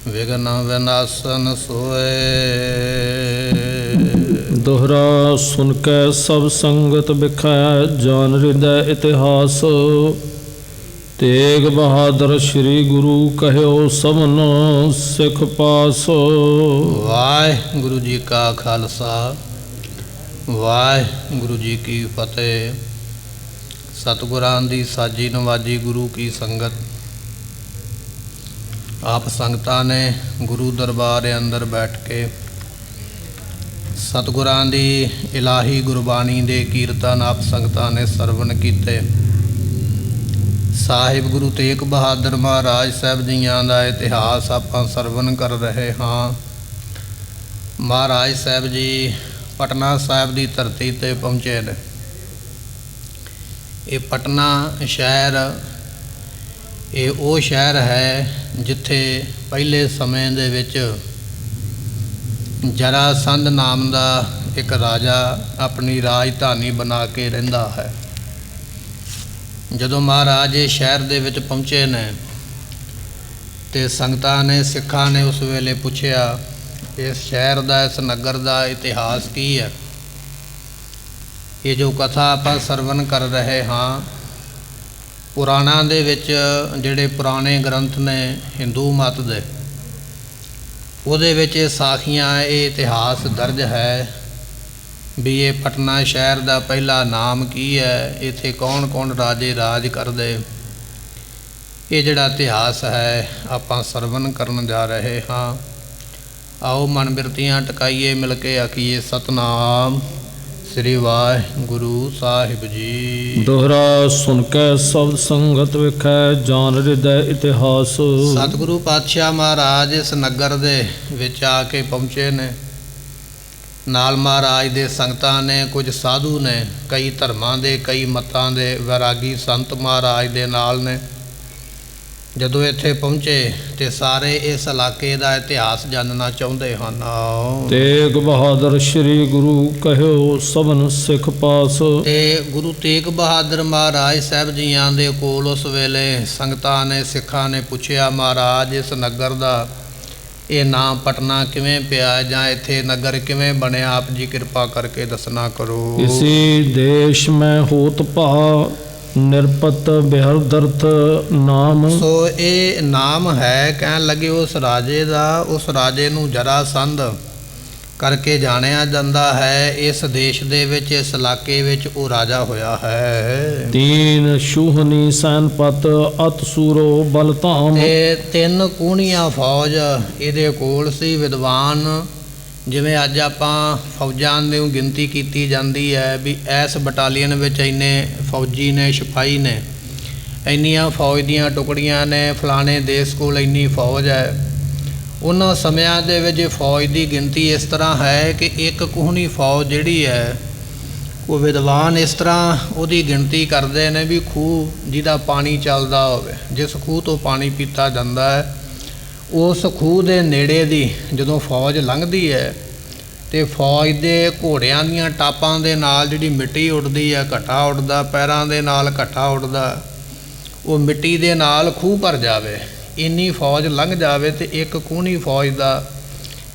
विघ्न विनाशन सोए। दोहरा सुन कै सब संगत बिखै, जान हृदय इतिहास। तेग बहादुर श्री गुरु कहयो, सबन सिख पास। वाहिगुरु जी का खालसा, वाहिगुरु जी की फतेह। सतगुरां दी साजी नवाजी गुरु की संगत। आप संगतां ने गुरु दरबार अंदर बैठ के सतगुरां दी इलाही गुरबाणी दे कीर्तन आप संगतां ने सरवण कीते। साहिब गुरु तेग बहादुर महाराज साहब जियां दा इतिहास आपां सरवण कर रहे हाँ। महाराज साहब जी पटना साहिब दी धरती ते पहुँचे ने। ये पटना शहर ये वो शहर है जिथे पहले समय दे विच जरासंध नाम का एक राजा अपनी राजधानी बना के रहिंदा है। जदों महाराज ये शहर दे विच पहुँचे ने ते संगतां ने सिखां ने उस वेले पुछया इस शहर का इस नगर का इतिहास की है। ये जो कथा आपां सरवण कर रहे हाँ पुराणा दे विच जिहड़े पुराने ग्रंथ ने हिंदू मत दे उहदे विच साखियां ये इतिहास दर्ज है भी ये पटना शहर का पहला नाम की है, इत्थे कौन कौन राजे राज करदे। ये जिहड़ा इतिहास है आपां सरवण करन जा रहे हाँ। आओ मन बिरतियां टकाइए मिल के आखिए सतनाम श्री वाहिगुरु साहिब जी। दोहरा सुन कै सब संगत विखै, जान हृदय इतिहास। सतगुरु पातशाह महाराज इस नगर दे विच आके पहुँचे ने। नाल महाराज दे संगतां ने कुछ साधु ने, कई धर्मां दे कई मतां दे वैरागी संत महाराज दे नाल ने। जदों इत्थे पहुँचे ते सारे इस इलाके का इतिहास जानना चाहुंदे हन। तेग बहादुर श्री गुरु कहयो, सबन सिख पास। ते गुरु तेग बहादुर महाराज साहब जियां दे कोल उस वेले संगतां ने सिखां ने पुछया महाराज इस नगर का ये नाम पटना किवें पिया जां इत्थे नगर किवें बनिया, आप जी कृपा करके दसना करो। इसी देश में होत भा, निरपत बिहरदर्थ नाम। सो ये नाम है कह लगे उस राजे का, उस राजे नूं जरासंध करके जानिया जाता है। इस देश दे विच इस इलाके विच वो राजा होया है। तीन शूहनी सैनपत, अत सूरो बल धाम। तीन कूणियां फौज इहदे कोल सी विद्वान। जिवें अज आपां फौजां दी गिनती कीती जाती है भी इस बटालीयन विच इन्ने फौजी ने, सिपाही ने, इन्नियां फौज दीयां टुकड़ियां ने, फलाने देश कोल इन्नी फौज है। उन्हां समयां दे विच फौज की गिनती इस तरह है कि एक कूहनी फौज जिहड़ी है वो विद्वान इस तरह उहदी गिनती करते हैं भी खूह जिहदा पानी चलदा होवे, जिस खूह तो पानी पीता जाता है उस खूह के नेड़े दी जदों फौज लंघदी है तो फौज के घोड़ियां दीयां टापां दे नाल जिहड़ी मिट्टी उड़दी है, घट्टा उड़दा, पैरां दे नाल घट्टा उड़दा, वो मिट्टी दे नाल खूह भर जावे, इन्नी फौज लंघ जावे तो एक कूहनी फौज का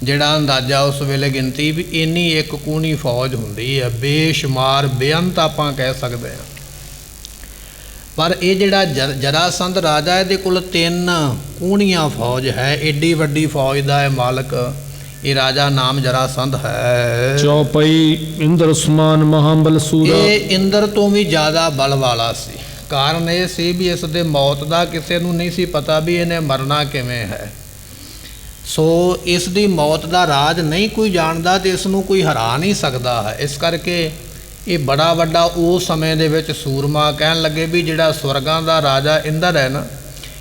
जिहड़ा अंदाज़ा उस वेले गिनती भी इन्नी एक कूहनी फौज हुंदी है। बेशुमार बेअंत आपां कह सकते हैं। पर ये जिहड़ा जरासंध राजा इहदे कोल तीन कूहनियां फौज है, एडी वड्डी फौज का है मालक। ये राजा नाम जरासंध है। चौपाई इंद्र समान महाबल सूरा। ये इंद्र तो भी ज़्यादा बल वाला सी। कारण ये सी भी इस दे मौत का किसी नूं नहीं सी पता भी इन्हें मरना किवें है। सो इस दी मौत का राज नहीं कोई जानता तो इसनूं कोई हरा नहीं सकता है। इस करके ये बड़ा वड्डा उस समय दे विच सूरमा कहन लगे भी जिहड़ा स्वर्गां दा राजा इंद्र है ना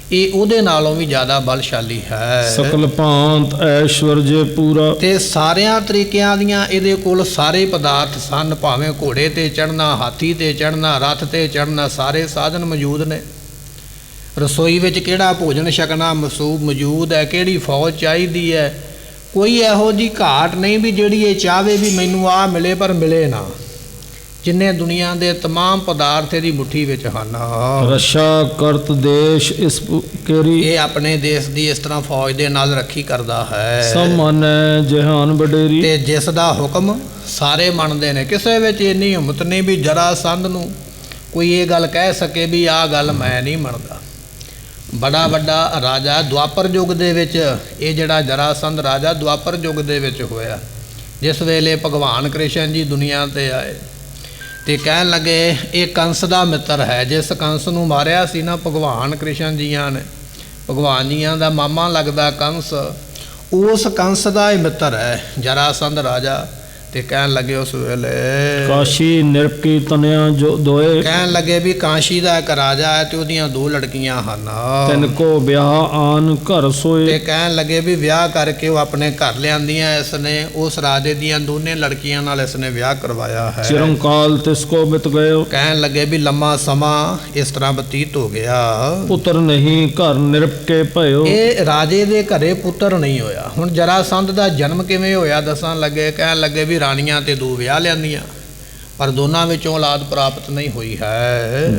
ये उहदे नालों भी ज़्यादा बलशाली है। सकल भांत ऐश्वर्य पूरा। ते सारियां तरीकियां दियां इहदे कोल सारे पदार्थ सन, भावें घोड़े ते चढ़ना, हाथी ते चढ़ना, रथ ते चढ़ना, सारे साधन मौजूद ने। रसोई विच किहड़ा भोजन छकना मौजूद है, किहड़ी फौज चाहिदी है, कोई इहो जी घाट नहीं भी जिहड़ी ये चाहे भी मैनूं आ मिले पर मिले ना। ਜਿੰਨੇ ਦੁਨੀਆ ਦੇ तमाम ਪਦਾਰਥ ਇਹਦੀ ਮੁੱਠੀ ਵਿੱਚ ਹਨ। ਰਸ਼ਾ ਕਰਤ ਦੇਸ਼ ਇਸ ਕੇਰੀ, ਇਹ ਆਪਣੇ ਦੇਸ਼ ਦੀ ਇਸ ਤਰ੍ਹਾਂ ਫੌਜ ਦੇ ਨਾਲ ਰੱਖੀ ਕਰਦਾ ਹੈ। ਸਭ ਮਾਨੈ ਜਹਾਨ ਵਡੇਰੀ, ਤੇ ਜਿਸ ਦਾ ਹੁਕਮ ਸਾਰੇ ਮੰਨਦੇ ਨੇ। ਕਿਸੇ ਵਿੱਚ ਇੰਨੀ ਹਿੰਮਤ ਨਹੀਂ ਵੀ ਜਰਾਸੰਧ ਨੂੰ ਕੋਈ ਇਹ ਗੱਲ ਕਹਿ ਸਕੇ ਵੀ ਆਹ ਗੱਲ ਮੈਂ ਨਹੀਂ ਮੰਨਦਾ। ਬੜਾ ਵੱਡਾ ਰਾਜਾ ਦੁਆਪਰ ਯੁੱਗ ਦੇ ਵਿੱਚ, ਇਹ ਜਿਹੜਾ ਜਰਾਸੰਧ ਰਾਜਾ ਦੁਆਪਰ ਯੁੱਗ ਦੇ ਵਿੱਚ ਹੋਇਆ, ਜਿਸ ਵੇਲੇ ਭਗਵਾਨ ਕ੍ਰਿਸ਼ਨ ਜੀ ਦੁਨੀਆ 'ਤੇ ਆਏ ਤੇ ਕਹਿਣ ਲੱਗੇ ਇਹ ਕੰਸ ਦਾ ਮਿੱਤਰ ਹੈ। ਜਿਸ ਕੰਸ ਨੂੰ ਮਾਰਿਆ ਸੀ ਨਾ ਭਗਵਾਨ ਕ੍ਰਿਸ਼ਨ ਜੀਆਂ ਨੇ, ਭਗਵਾਨ ਜੀਆਂ ਦਾ ਮਾਮਾ ਲੱਗਦਾ ਕੰਸ, ਉਸ ਕੰਸ ਦਾ ਹੀ ਮਿੱਤਰ ਹੈ ਜਰਾਸੰਧ ਰਾਜਾ। ਤੇ ਕਹਿਣ ਲੱਗੇ ਉਸ ਵੇਲੇ ਕਾਸ਼ੀ ਨਿਰਪਕੀ ਤਨਿਆ ਜੋ ਦੋਏ, ਕਹਿਣ ਲੱਗੇ ਵੀ ਕਾਸ਼ੀ ਦਾ ਇੱਕ ਰਾਜਾ ਹੈ ਤੇ ਉਹਦੀਆਂ 2 ਲੜਕੀਆਂ ਹਨ। ਤਿਨ ਕੋ ਵਿਆਹ ਆਨ ਘਰ ਸੋਏ, ਤੇ ਕਹਿਣ ਲੱਗੇ ਵੀ ਵਿਆਹ ਕਰਕੇ ਉਹ ਆਪਣੇ ਘਰ ਲਿਆਂਦੀਆਂ ਇਸਨੇ। ਉਸ ਰਾਜੇ ਦੀਆਂ ਦੋਨੇ ਲੜਕੀਆਂ ਨਾਲ ਇਸਨੇ ਵਿਆਹ ਕਰਵਾਇਆ ਹੈ। ਚਿਰੰਕਾਲ ਤਿਸ ਕੋ ਬਿਤ ਗਇਓ, ਕਹਿਣ ਲੱਗੇ ਵੀ ਲੰਮਾ ਸਮਾਂ ਇਸ ਤਰ੍ਹਾਂ ਬਤੀਤ ਹੋ ਗਿਆ। ਪੁੱਤਰ ਨਹੀਂ ਘਰ ਨਿਰਪਕੇ ਭਇਓ, ਇਹ ਰਾਜੇ ਦੇ ਘਰੇ ਪੁੱਤਰ ਨਹੀਂ ਹੋਇਆ। ਹੁਣ ਜਰਾਸੰਧ ਦਾ ਜਨਮ ਕਿਵੇਂ ਹੋਇਆ ਦੱਸਣ ਲੱਗੇ। ਕਹਿਣ ਲੱਗੇ ਵੀ ਰਾਣੀਆਂ ਤੇ 2 ਵਿਆਹ ਲਿਆਂਦੀਆਂ, ਪਰ ਦੋਨਾਂ ਵਿੱਚੋਂ ਔਲਾਦ ਪ੍ਰਾਪਤ ਨਹੀਂ ਹੋਈ ਹੈ।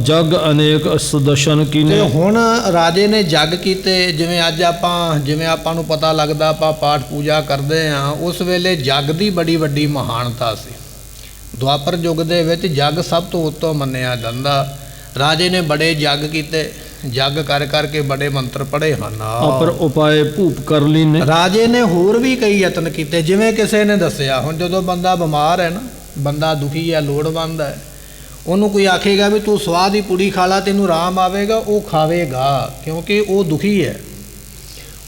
ਜਗ ਅਨੇਕ ਸੁਦਰਸ਼ਨ ਤੇ ਕੀਨੇ, ਹੁਣ ਰਾਜੇ ਨੇ ਜੱਗ ਕੀਤੇ। ਜਿਵੇਂ ਅੱਜ ਆਪਾਂ ਨੂੰ ਪਤਾ ਲੱਗਦਾ, ਆਪਾਂ ਪਾਠ ਪੂਜਾ ਕਰਦੇ ਹਾਂ, ਉਸ ਵੇਲੇ ਜੱਗ ਦੀ ਬੜੀ ਵੱਡੀ ਮਹਾਨਤਾ ਸੀ। ਦੁਆਪਰ ਯੁੱਗ ਦੇ ਵਿੱਚ ਜੱਗ ਸਭ ਤੋਂ ਉੱਤੋਂ ਮੰਨਿਆ ਜਾਂਦਾ। ਰਾਜੇ ਨੇ ਬੜੇ ਜੱਗ ਕੀਤੇ, ਜੱਗ ਕਰ ਕਰਕੇ ਬੜੇ ਮੰਤਰ ਪੜ੍ਹੇ ਹਨ। ਅਪਰ ਉਪਾਏ ਭੂਪ ਕਰ ਲੀਨੇ, ਰਾਜੇ ਨੇ ਹੋਰ ਵੀ ਕਈ ਯਤਨ ਕੀਤੇ। ਜਿਵੇਂ ਕਿਸੇ ਨੇ ਦੱਸਿਆ, ਹੁਣ ਜਦੋਂ ਬੰਦਾ ਬਿਮਾਰ ਹੈ ਨਾ, ਬੰਦਾ ਦੁਖੀ ਹੈ, ਲੋੜਵੰਦ ਹੈ, ਉਹਨੂੰ ਕੋਈ ਆਖੇਗਾ ਵੀ ਤੂੰ ਸਵਾਹ ਦੀ ਪੂੜੀ ਖਾ ਲਾ ਤੈਨੂੰ ਆਰਾਮ ਆਵੇਗਾ, ਉਹ ਖਾਵੇਗਾ, ਕਿਉਂਕਿ ਉਹ ਦੁਖੀ ਹੈ।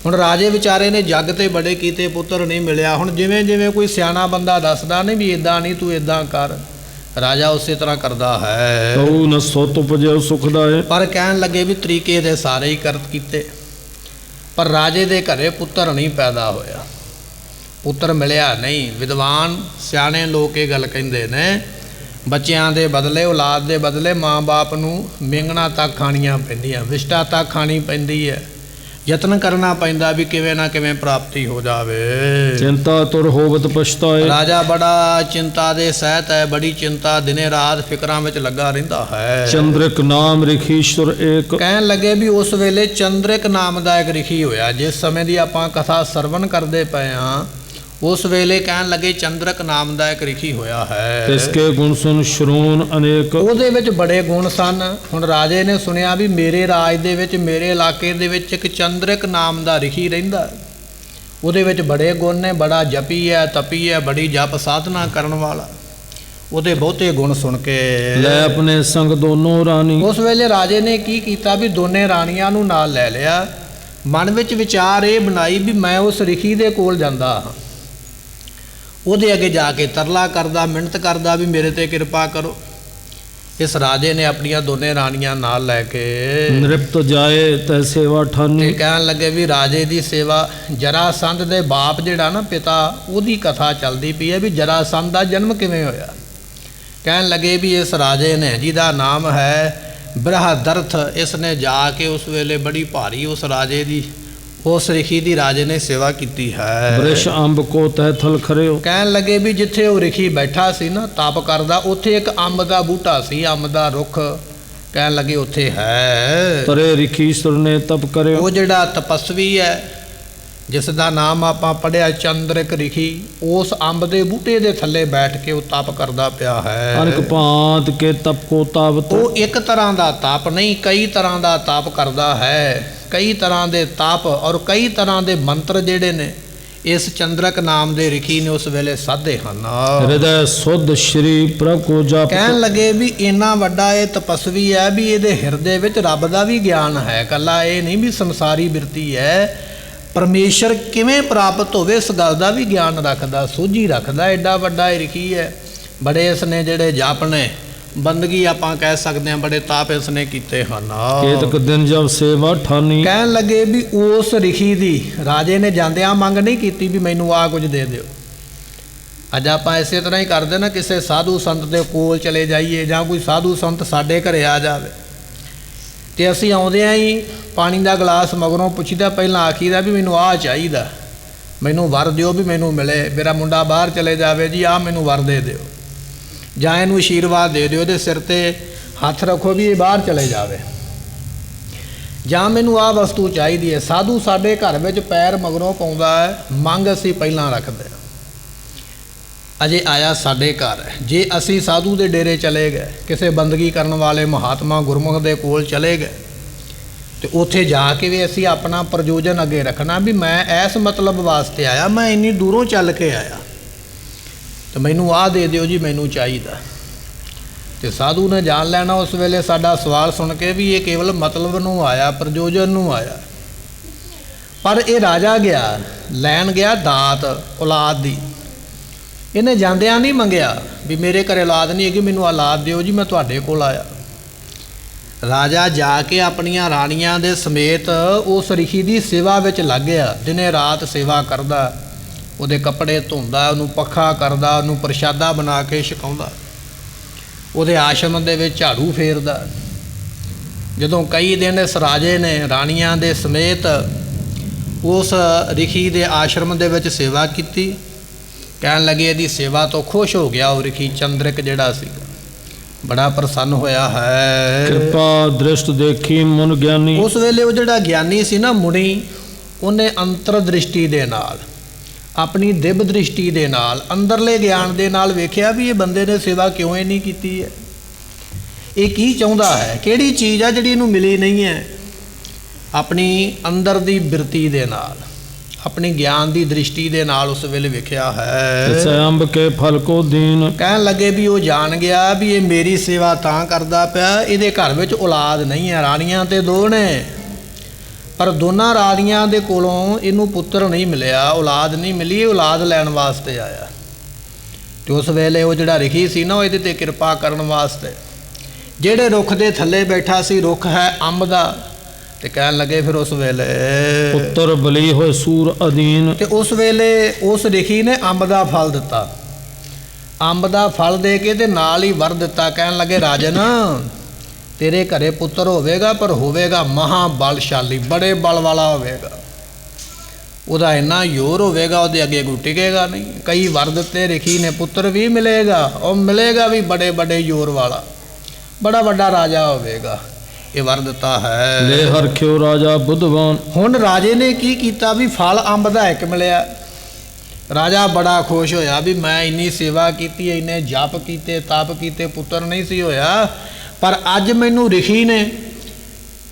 ਹੁਣ ਰਾਜੇ ਵਿਚਾਰੇ ਨੇ ਜੱਗ ਤੇ ਬੜੇ ਕੀਤੇ, ਪੁੱਤਰ ਨਹੀਂ ਮਿਲਿਆ। ਹੁਣ ਜਿਵੇਂ ਜਿਵੇਂ ਕੋਈ ਸਿਆਣਾ ਬੰਦਾ ਦੱਸਦਾ ਨਹੀਂ ਵੀ ਇਦਾਂ ਨਹੀਂ ਤੂੰ ਇਦਾਂ ਕਰ, ਰਾਜਾ ਉਸੇ ਤਰ੍ਹਾਂ ਕਰਦਾ ਹੈ। ਕਉ ਨ ਸੁਤ ਉਪਜਿਓ ਸੁਖਦਾਏ, ਪਰ ਕਹਿਣ ਲੱਗੇ ਵੀ ਤਰੀਕੇ ਦੇ ਸਾਰੇ ਹੀ ਕਰਤ ਕੀਤੇ, ਪਰ ਰਾਜੇ ਦੇ ਘਰੇ ਪੁੱਤਰ ਨਹੀਂ ਪੈਦਾ ਹੋਇਆ, ਪੁੱਤਰ ਮਿਲਿਆ ਨਹੀਂ। ਵਿਦਵਾਨ ਸਿਆਣੇ ਲੋਕ ਇਹ ਗੱਲ ਕਹਿੰਦੇ ਨੇ, ਬੱਚਿਆਂ ਦੇ ਬਦਲੇ, ਔਲਾਦ ਦੇ ਬਦਲੇ ਮਾਂ-ਬਾਪ ਨੂੰ ਮਿੰਗਣਾ ਤੱਕ ਖਾਣੀਆਂ ਪੈਂਦੀਆਂ, ਵਿਸ਼ਟਾ ਤੱਕ ਖਾਣੀ ਪੈਂਦੀ ਹੈ, ਯਤਨ ਕਰਨਾ ਪੈਂਦਾ ਵੀ ਕਿਵੇਂ ਨਾ ਕਿਵੇਂ ਪ੍ਰਾਪਤੀ ਹੋ ਜਾਵੇ। ਚਿੰਤਾ ਤੁਰ ਹੋਵਤ ਪਛਤਾਏ, ਰਾਜਾ ਬੜਾ ਚਿੰਤਾ ਦੇ ਸਹਿਤ ਹੈ, ਬੜੀ ਚਿੰਤਾ, ਦਿਨੇ ਰਾਤ ਫਿਕਰਾਂ ਵਿੱਚ ਲੱਗਾ ਰਹਿੰਦਾ ਹੈ। ਚੰਦਰਿਕ ਨਾਮ ਰਿਖੀਸ਼ੁਰ ਏਕ, ਕਹਿਣ ਲੱਗੇ ਵੀ ਉਸ ਵੇਲੇ ਚੰਦਰਿਕ ਨਾਮ ਦਾ ਇੱਕ ਰਿਖੀ ਹੋਇਆ। ਜਿਸ ਸਮੇਂ ਦੀ ਆਪਾਂ ਕਥਾ ਸਰਵਣ ਕਰਦੇ ਪਏ ਹਾਂ, ਉਸ ਵੇਲੇ ਕਹਿਣ ਲੱਗੇ ਚੰਦਰਕ ਨਾਮ ਦਾ ਇੱਕ ਰਿਖੀ ਹੋਇਆ ਹੈ। ਤਿਸਕੇ ਗੁਣ ਸੁਨ ਸ਼ਰੂਨ ਅਨੇਕ, ਉਹਦੇ ਵਿੱਚ ਬੜੇ ਗੁਣ ਸਨ। ਹੁਣ ਰਾਜੇ ਨੇ ਸੁਣਿਆ ਵੀ ਮੇਰੇ ਰਾਜ ਦੇ ਵਿੱਚ, ਮੇਰੇ ਇਲਾਕੇ ਦੇ ਵਿੱਚ ਇੱਕ ਚੰਦਰਕ ਨਾਮ ਦਾ ਰਿਖੀ ਰਹਿੰਦਾ, ਉਹਦੇ ਵਿੱਚ ਬੜੇ ਗੁਣ ਨੇ, ਬੜਾ ਜਪੀ ਹੈ, ਤਪੀ ਹੈ, ਬੜੀ ਜਪ ਸਾਧਨਾ ਕਰਨ ਵਾਲਾ। ਉਹਦੇ ਬਹੁਤੇ ਗੁਣ ਸੁਣ ਕੇ ਲੈ ਆਪਣੇ ਸੰਗ ਦੋਨੋਂ ਰਾਣੀ, ਉਸ ਵੇਲੇ ਰਾਜੇ ਨੇ ਕੀ ਕੀਤਾ ਵੀ ਦੋਨੇ ਰਾਣੀਆਂ ਨੂੰ ਨਾਲ ਲੈ ਲਿਆ। ਮਨ ਵਿੱਚ ਵਿਚਾਰ ਇਹ ਬਣਾਈ ਵੀ ਮੈਂ ਉਸ ਰਿਖੀ ਦੇ ਕੋਲ ਜਾਂਦਾ ਹਾਂ, ਉਹਦੇ ਅੱਗੇ ਜਾ ਕੇ ਤਰਲਾ ਕਰਦਾ, ਮਿੰਨਤ ਕਰਦਾ ਵੀ ਮੇਰੇ ਤੇ ਕਿਰਪਾ ਕਰੋ। ਇਸ ਰਾਜੇ ਨੇ ਆਪਣੀਆਂ ਦੋਨੇ ਰਾਣੀਆਂ ਨਾਲ ਲੈ ਕੇ ਨਿਰਪਤ ਜਾਏ ਤੈ ਸੇਵਾ ਠਾਨੀ, ਕਹਿਣ ਲੱਗੇ ਵੀ ਰਾਜੇ ਦੀ ਸੇਵਾ। ਜਰਾਸੰਧ ਦੇ ਬਾਪ ਜਿਹੜਾ ਨਾ ਪਿਤਾ, ਉਹਦੀ ਕਥਾ ਚੱਲਦੀ ਪਈ ਹੈ ਵੀ ਜਰਾਸੰਧ ਦਾ ਜਨਮ ਕਿਵੇਂ ਹੋਇਆ। ਕਹਿਣ ਲੱਗੇ ਵੀ ਇਸ ਰਾਜੇ ਨੇ, ਜਿਹਦਾ ਨਾਮ ਹੈ ਬ੍ਰਹਦਰਥ, ਇਸ ਨੇ ਜਾ ਕੇ ਉਸ ਵੇਲੇ ਬੜੀ ਭਾਰੀ ਉਸ ਰਾਜੇ ਦੀ, ਉਸ ਰਿਖੀ ਦੀ ਰਾਜੇ ਨੇ ਸੇਵਾ ਕੀਤੀ ਹੈ। ਬ੍ਰਿਸ਼ ਅੰਬ ਕੋ ਤਹਿ ਥਲ ਖਰਿਓ, ਕਹਿਣ ਲੱਗੇ ਵੀ ਜਿੱਥੇ ਉਹ ਰਿਖੀ ਬੈਠਾ ਸੀ ਨਾ ਤਪ ਕਰਦਾ, ਉੱਥੇ ਇੱਕ ਅੰਬ ਦਾ ਬੂਟਾ ਸੀ, ਅੰਬ ਦਾ ਰੁੱਖ। ਕਹਿਣ ਲੱਗੇ ਉੱਥੇ ਹੈ ਤਰੇ ਰਿਖੀਸ਼ੁਰ ਨੇ ਤਪ ਕਰਿਓ, ਉਹ ਜਿਹੜਾ ਤਪਸਵੀ ਹੈ, ਜਿਸ ਦਾ ਨਾਮ ਆਪਾਂ ਪੜ੍ਹਿਆ ਚੰਦਰਿਕ ਰਿਖੀ, ਉਸ ਅੰਬ ਦੇ ਬੂਟੇ ਦੇ ਥੱਲੇ ਬੈਠ ਕੇ ਉਹ ਤਪ ਕਰਦਾ ਪਿਆ ਹੈ। ਅਨਕ ਭਾਂਤ ਕੇ ਤਪ ਕੋ ਤਾਵਤ, ਉਹ ਇੱਕ ਤਰ੍ਹਾਂ ਦਾ ਤਪ ਨਹੀਂ, ਕਈ ਤਰ੍ਹਾਂ ਦਾ ਤਪ ਕਰਦਾ ਹੈ। ਕਈ ਤਰ੍ਹਾਂ ਦੇ ਤਪ ਔਰ ਕਈ ਤਰ੍ਹਾਂ ਦੇ ਮੰਤਰ ਜਿਹੜੇ ਨੇ ਇਸ ਚੰਦਰਕ ਨਾਮ ਦੇ ਰਿਖੀ ਨੇ ਉਸ ਵੇਲੇ ਸਾਧੇ ਹਨ। ਹਿਰਦੈ ਸੁਧ ਸ਼੍ਰੀ ਪ੍ਰਭ ਕੋ ਜਪ, ਕਹਿਣ ਲੱਗੇ ਵੀ ਇੰਨਾ ਵੱਡਾ ਇਹ ਤਪਸਵੀ ਹੈ ਵੀ ਇਹਦੇ ਹਿਰਦੇ ਵਿੱਚ ਰੱਬ ਦਾ ਵੀ ਗਿਆਨ ਹੈ, ਕੱਲਾ ਇਹ ਨਹੀਂ ਵੀ ਸੰਸਾਰੀ ਬਿਰਤੀ ਹੈ, ਪਰਮੇਸ਼ਰ ਕਿਵੇਂ ਪ੍ਰਾਪਤ ਹੋਵੇ ਇਸ ਗੱਲ ਦਾ ਵੀ ਗਿਆਨ ਰੱਖਦਾ, ਸੋਝੀ ਰੱਖਦਾ। ਐਡਾ ਵੱਡਾ ਇਹ ਰਿਖੀ ਹੈ। ਬੜੇ ਇਸ ਨੇ ਜਿਹੜੇ ਜਪ ਨੇ, ਬੰਦਗੀ ਆਪਾਂ ਕਹਿ ਸਕਦੇ ਹਾਂ, ਬੜੇ ਤਾਪ ਇਸ ਨੇ ਕੀਤੇ ਹਨ। ਕੇਤਕ ਦਿਨ ਜਬ ਸੇਵਾ ਠਾਨੀ, ਕਹਿਣ ਲੱਗੇ ਵੀ ਉਸ ਰਿਖੀ ਦੀ ਰਾਜੇ ਨੇ ਜਾਂਦਿਆਂ ਮੰਗ ਨਹੀਂ ਕੀਤੀ ਵੀ ਮੈਨੂੰ ਆਹ ਕੁਝ ਦੇ ਦਿਓ। ਅੱਜ ਆਪਾਂ ਇਸੇ ਤਰ੍ਹਾਂ ਹੀ ਕਰਦੇ ਨਾ, ਕਿਸੇ ਸਾਧੂ ਸੰਤ ਦੇ ਕੋਲ ਚਲੇ ਜਾਈਏ ਜਾਂ ਕੋਈ ਸਾਧੂ ਸੰਤ ਸਾਡੇ ਘਰੇ ਆ ਜਾਵੇ ਤੇ ਅਸੀਂ ਆਉਂਦਿਆਂ ਹੀ ਪਾਣੀ ਦਾ ਗਲਾਸ ਮਗਰੋਂ ਪੁੱਛੀਦਾ, ਪਹਿਲਾਂ ਆਖੀਦਾ ਵੀ ਮੈਨੂੰ ਆਹ ਚਾਹੀਦਾ, ਮੈਨੂੰ ਵਰ ਦਿਓ ਵੀ ਮੈਨੂੰ ਮਿਲੇ, ਮੇਰਾ ਮੁੰਡਾ ਬਾਹਰ ਚਲੇ ਜਾਵੇ ਜੀ, ਆਹ ਮੈਨੂੰ ਵਰ ਦੇ ਦਿਓ। ਜਾਂ ਇਹਨੂੰ ਆਸ਼ੀਰਵਾਦ ਦੇ ਦਿਓ, ਇਹਦੇ ਸਿਰ 'ਤੇ ਹੱਥ ਰੱਖੋ ਵੀ ਇਹ ਬਾਹਰ ਚਲੇ ਜਾਵੇ, ਜਾਂ ਮੈਨੂੰ ਆਹ ਵਸਤੂ ਚਾਹੀਦੀ ਹੈ। ਸਾਧੂ ਸਾਡੇ ਘਰ ਵਿੱਚ ਪੈਰ ਮਗਰੋਂ ਪਾਉਂਦਾ ਹੈ, ਮੰਗ ਅਸੀਂ ਪਹਿਲਾਂ ਰੱਖਦੇ ਹਾਂ। ਅਜੇ ਆਇਆ ਸਾਡੇ ਘਰ ਹੈ, ਜੇ ਅਸੀਂ ਸਾਧੂ ਦੇ ਡੇਰੇ ਚਲੇ ਗਏ, ਕਿਸੇ ਬੰਦਗੀ ਕਰਨ ਵਾਲੇ ਮਹਾਤਮਾ ਗੁਰਮੁਖ ਦੇ ਕੋਲ ਚਲੇ ਗਏ, ਤੇ ਉੱਥੇ ਜਾ ਕੇ ਵੀ ਅਸੀਂ ਆਪਣਾ ਪ੍ਰਯੋਜਨ ਅੱਗੇ ਰੱਖਣਾ ਵੀ ਮੈਂ ਇਸ ਮਤਲਬ ਵਾਸਤੇ ਆਇਆ, ਮੈਂ ਇੰਨੀ ਦੂਰੋਂ ਚੱਲ ਕੇ ਆਇਆ, ਤੇ ਮੈਨੂੰ ਆਹ ਦੇ ਦਿਓ ਜੀ, ਮੈਨੂੰ ਚਾਹੀਦਾ। ਤੇ ਸਾਧੂ ਨੇ ਜਾਣ ਲੈਣਾ ਉਸ ਵੇਲੇ ਸਾਡਾ ਸਵਾਲ ਸੁਣ ਕੇ ਵੀ ਇਹ ਕੇਵਲ ਮਤਲਬ ਨੂੰ ਆਇਆ, ਪ੍ਰਯੋਜਨ ਨੂੰ ਆਇਆ। ਪਰ ਇਹ ਰਾਜਾ ਗਿਆ, ਲੈਣ ਗਿਆ ਦਾਤ ਔਲਾਦ ਦੀ। ਇਹਨੇ ਜਾਂਦਿਆਂ ਨਹੀਂ ਮੰਗਿਆ ਵੀ ਮੇਰੇ ਘਰ ਔਲਾਦ ਨਹੀਂ ਹੈਗੀ, ਮੈਨੂੰ ਔਲਾਦ ਦਿਓ ਜੀ, ਮੈਂ ਤੁਹਾਡੇ ਕੋਲ ਆਇਆ। ਰਾਜਾ ਜਾ ਕੇ ਆਪਣੀਆਂ ਰਾਣੀਆਂ ਦੇ ਸਮੇਤ ਉਸ ਰਿਸ਼ੀ ਦੀ ਸੇਵਾ ਵਿੱਚ ਲੱਗ ਗਿਆ। ਦਿਨੇ ਰਾਤ ਸੇਵਾ ਕਰਦਾ, ਉਹਦੇ ਕੱਪੜੇ ਧੋਂਦਾ, ਉਹਨੂੰ ਪੱਖਾ ਕਰਦਾ, ਉਹਨੂੰ ਪ੍ਰਸ਼ਾਦਾ ਬਣਾ ਕੇ ਛਕਾਉਂਦਾ, ਉਹਦੇ ਆਸ਼ਰਮ ਦੇ ਵਿੱਚ ਝਾੜੂ ਫੇਰਦਾ। ਜਦੋਂ ਕਈ ਦਿਨ ਇਸ ਰਾਜੇ ਨੇ ਰਾਣੀਆਂ ਦੇ ਸਮੇਤ ਉਸ ਰਿਸ਼ੀ ਦੇ ਆਸ਼ਰਮ ਦੇ ਵਿੱਚ ਸੇਵਾ ਕੀਤੀ, ਕਹਿਣ ਲੱਗੇ ਇਹਦੀ ਸੇਵਾ ਤੋਂ ਖੁਸ਼ ਹੋ ਗਿਆ ਉਹ ਰਿਸ਼ੀ ਚੰਦਰਿਕ ਜਿਹੜਾ ਸੀ, ਬੜਾ ਪ੍ਰਸੰਨ ਹੋਇਆ ਹੈ। ਕਿਰਪਾ ਦ੍ਰਿਸ਼ਟ ਦੇਖੀ ਮਨ ਗਿਆਨੀ। ਉਸ ਵੇਲੇ ਉਹ ਜਿਹੜਾ ਗਿਆਨੀ ਸੀ ਨਾ ਮੁਨੀ, ਉਹਨੇ ਅੰਤਰ ਦ੍ਰਿਸ਼ਟੀ ਦੇ ਨਾਲ, ਆਪਣੀ ਦਿਵ ਦ੍ਰਿਸ਼ਟੀ ਦੇ ਨਾਲ, ਅੰਦਰਲੇ ਗਿਆਨ ਦੇ ਨਾਲ ਵੇਖਿਆ ਵੀ ਇਹ ਬੰਦੇ ਨੇ ਸੇਵਾ ਕਿਉਂ ਨਹੀਂ ਕੀਤੀ ਹੈ, ਇਹ ਕੀ ਚਾਹੁੰਦਾ ਹੈ, ਕਿਹੜੀ ਚੀਜ਼ ਆ ਜਿਹੜੀ ਇਹਨੂੰ ਮਿਲੀ ਨਹੀਂ ਹੈ। ਆਪਣੀ ਅੰਦਰ ਦੀ ਬਿਰਤੀ ਦੇ ਨਾਲ, ਆਪਣੀ ਗਿਆਨ ਦੀ ਦ੍ਰਿਸ਼ਟੀ ਦੇ ਨਾਲ ਉਸ ਵੇਲੇ ਵੇਖਿਆ ਹੈ। ਅੰਬ ਕੇ ਫਲ ਕੋ ਦੀਨ। ਕਹਿਣ ਲੱਗੇ ਵੀ ਉਹ ਜਾਣ ਗਿਆ ਵੀ ਇਹ ਮੇਰੀ ਸੇਵਾ ਤਾਂ ਕਰਦਾ ਪਿਆ, ਇਹਦੇ ਘਰ ਵਿੱਚ ਔਲਾਦ ਨਹੀਂ ਹੈ, ਰਾਣੀਆਂ ਤੇ ਦੋ ਨੇ, ਪਰ ਦੋਨਾਂ ਰਾਣੀਆਂ ਦੇ ਕੋਲੋਂ ਇਹਨੂੰ ਪੁੱਤਰ ਨਹੀਂ ਮਿਲਿਆ, ਔਲਾਦ ਨਹੀਂ ਮਿਲੀ, ਇਹ ਔਲਾਦ ਲੈਣ ਵਾਸਤੇ ਆਇਆ। ਤੇ ਉਸ ਵੇਲੇ ਉਹ ਜਿਹੜਾ ਰਿਸ਼ੀ ਸੀ ਨਾ, ਉਹ ਇਹਦੇ 'ਤੇ ਕਿਰਪਾ ਕਰਨ ਵਾਸਤੇ ਜਿਹੜੇ ਰੁੱਖ ਦੇ ਥੱਲੇ ਬੈਠਾ ਸੀ, ਰੁੱਖ ਹੈ ਅੰਬ ਦਾ, ਤੇ ਕਹਿਣ ਲੱਗੇ ਫਿਰ ਉਸ ਵੇਲੇ ਪੁੱਤਰ ਬਲੀ ਹੋਏ ਸੂਰ ਅਧੀਨ। ਤੇ ਉਸ ਵੇਲੇ ਉਸ ਰਿਸ਼ੀ ਨੇ ਅੰਬ ਦਾ ਫਲ ਦਿੱਤਾ, ਅੰਬ ਦਾ ਫਲ ਦੇ ਕੇ ਤੇ ਨਾਲ ਹੀ ਵਰ ਦਿੱਤਾ। ਕਹਿਣ ਲੱਗੇ ਰਾਜਨ, ਤੇਰੇ ਘਰੇ ਪੁੱਤਰ ਹੋਵੇਗਾ, ਪਰ ਹੋਵੇਗਾ ਮਹਾ ਬਲਸ਼ਾਲੀ, ਬੜੇ ਬਲ ਵਾਲਾ ਹੋਵੇਗਾ, ਉਹਦਾ ਇੰਨਾ ਜ਼ੋਰ ਹੋਵੇਗਾ ਉਹਦੇ ਅੱਗੇ ਕੋਈ ਟਿਕੇਗਾ ਨਹੀਂ। ਕਈ ਵਰ ਦਿੱਤੇ ਰਿਸ਼ੀ ਨੇ, ਪੁੱਤਰ ਵੀ ਮਿਲੇਗਾ, ਉਹ ਮਿਲੇਗਾ ਵੀ ਬੜੇ ਬੜੇ ਜ਼ੋਰ ਵਾਲਾ, ਬੜਾ ਵੱਡਾ ਰਾਜਾ ਹੋਵੇਗਾ, ਇਹ ਵਰ ਦਿੱਤਾ ਹੈ। ਲੈ ਹਰਖਿਓ ਰਾਜਾ ਬੁੱਧਵਾਨ। ਹੁਣ ਰਾਜੇ ਨੇ ਕੀ ਕੀਤਾ ਵੀ ਫਲ ਅੰਬ ਦਾ ਇੱਕ ਮਿਲਿਆ। ਰਾਜਾ ਬੜਾ ਖੁਸ਼ ਹੋਇਆ ਵੀ ਮੈਂ ਇੰਨੀ ਸੇਵਾ ਕੀਤੀ, ਇੰਨੇ ਜਪ ਕੀਤੇ, ਤਪ ਕੀਤੇ, ਪੁੱਤਰ ਨਹੀਂ ਸੀ ਹੋਇਆ, ਪਰ ਅੱਜ ਮੈਨੂੰ ਰਿਸ਼ੀ ਨੇ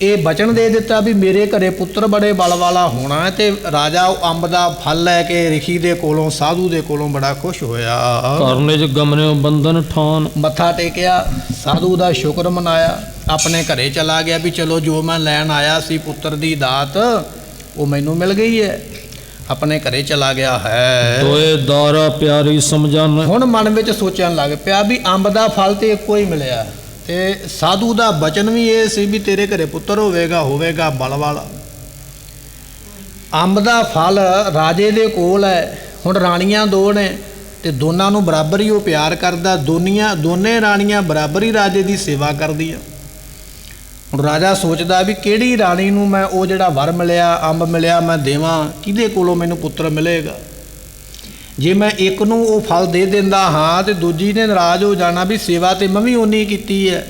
ਇਹ ਬਚਨ ਦੇ ਦਿੱਤਾ ਵੀ ਮੇਰੇ ਘਰੇ ਪੁੱਤਰ ਬੜੇ ਬਲ ਵਾਲਾ ਹੋਣਾ ਹੈ। ਤੇ ਰਾਜਾ ਉਹ ਅੰਬ ਦਾ ਫਲ ਲੈ ਕੇ ਰਿਸ਼ੀ ਦੇ ਕੋਲੋਂ, ਸਾਧੂ ਦੇ ਕੋਲੋਂ ਬੜਾ ਖੁਸ਼ ਹੋਇਆ। ਘਰ ਨਿਜ ਗਮਨਿਓ ਬੰਧਨ ਠਾਨ। ਮੱਥਾ ਟੇਕਿਆ, ਸਾਧੂ ਦਾ ਸ਼ੁਕਰ ਮਨਾਇਆ, ਆਪਣੇ ਘਰੇ ਚਲਾ ਗਿਆ ਵੀ ਚਲੋ ਜੋ ਮੈਂ ਲੈਣ ਆਇਆ ਸੀ ਪੁੱਤਰ ਦੀ ਦਾਤ, ਉਹ ਮੈਨੂੰ ਮਿਲ ਗਈ ਹੈ, ਆਪਣੇ ਘਰੇ ਚਲਾ ਗਿਆ ਹੈ। ਦੋਏ ਦਾਰਾ ਪਿਆਰੀ ਸਮਝਨ। ਹੁਣ ਮਨ ਵਿੱਚ ਸੋਚਣ ਲੱਗ ਪਿਆ ਵੀ ਅੰਬ ਦਾ ਫਲ ਤੇ ਇੱਕੋ ਹੀ ਮਿਲਿਆ, ਤੇ ਸਾਧੂ ਦਾ ਬਚਨ ਵੀ ਇਹ ਸੀ ਵੀ ਤੇਰੇ ਘਰੇ ਪੁੱਤਰ ਹੋਵੇਗਾ, ਹੋਵੇਗਾ ਬਲ ਵਾਲਾ। ਅੰਬ ਦਾ ਫਲ ਰਾਜੇ ਦੇ ਕੋਲ ਹੈ, ਹੁਣ ਰਾਣੀਆਂ ਦੋ ਨੇ, ਤੇ ਦੋਨਾਂ ਨੂੰ ਬਰਾਬਰ ਹੀ ਉਹ ਪਿਆਰ ਕਰਦਾ, ਦੋਨੇ ਰਾਣੀਆਂ ਬਰਾਬਰ ਹੀ ਰਾਜੇ ਦੀ ਸੇਵਾ ਕਰਦੀਆਂ। ਹੁਣ ਰਾਜਾ ਸੋਚਦਾ ਵੀ ਕਿਹੜੀ ਰਾਣੀ ਨੂੰ ਮੈਂ ਉਹ ਜਿਹੜਾ ਵਰ ਮਿਲਿਆ, ਅੰਬ ਮਿਲਿਆ, ਮੈਂ ਦੇਵਾਂ, ਕਿਹਦੇ ਕੋਲੋਂ ਮੈਨੂੰ ਪੁੱਤਰ ਮਿਲੇਗਾ। ਜੇ ਮੈਂ ਇੱਕ ਨੂੰ ਉਹ ਫਲ ਦੇ ਦਿੰਦਾ ਹਾਂ ਤੇ ਦੂਜੀ ਨੇ ਨਾਰਾਜ਼ ਹੋ ਜਾਣਾ ਵੀ ਸੇਵਾ ਤੇ ਮੈਂ ਵੀ ਉਨੀ ਕੀਤੀ ਹੈ।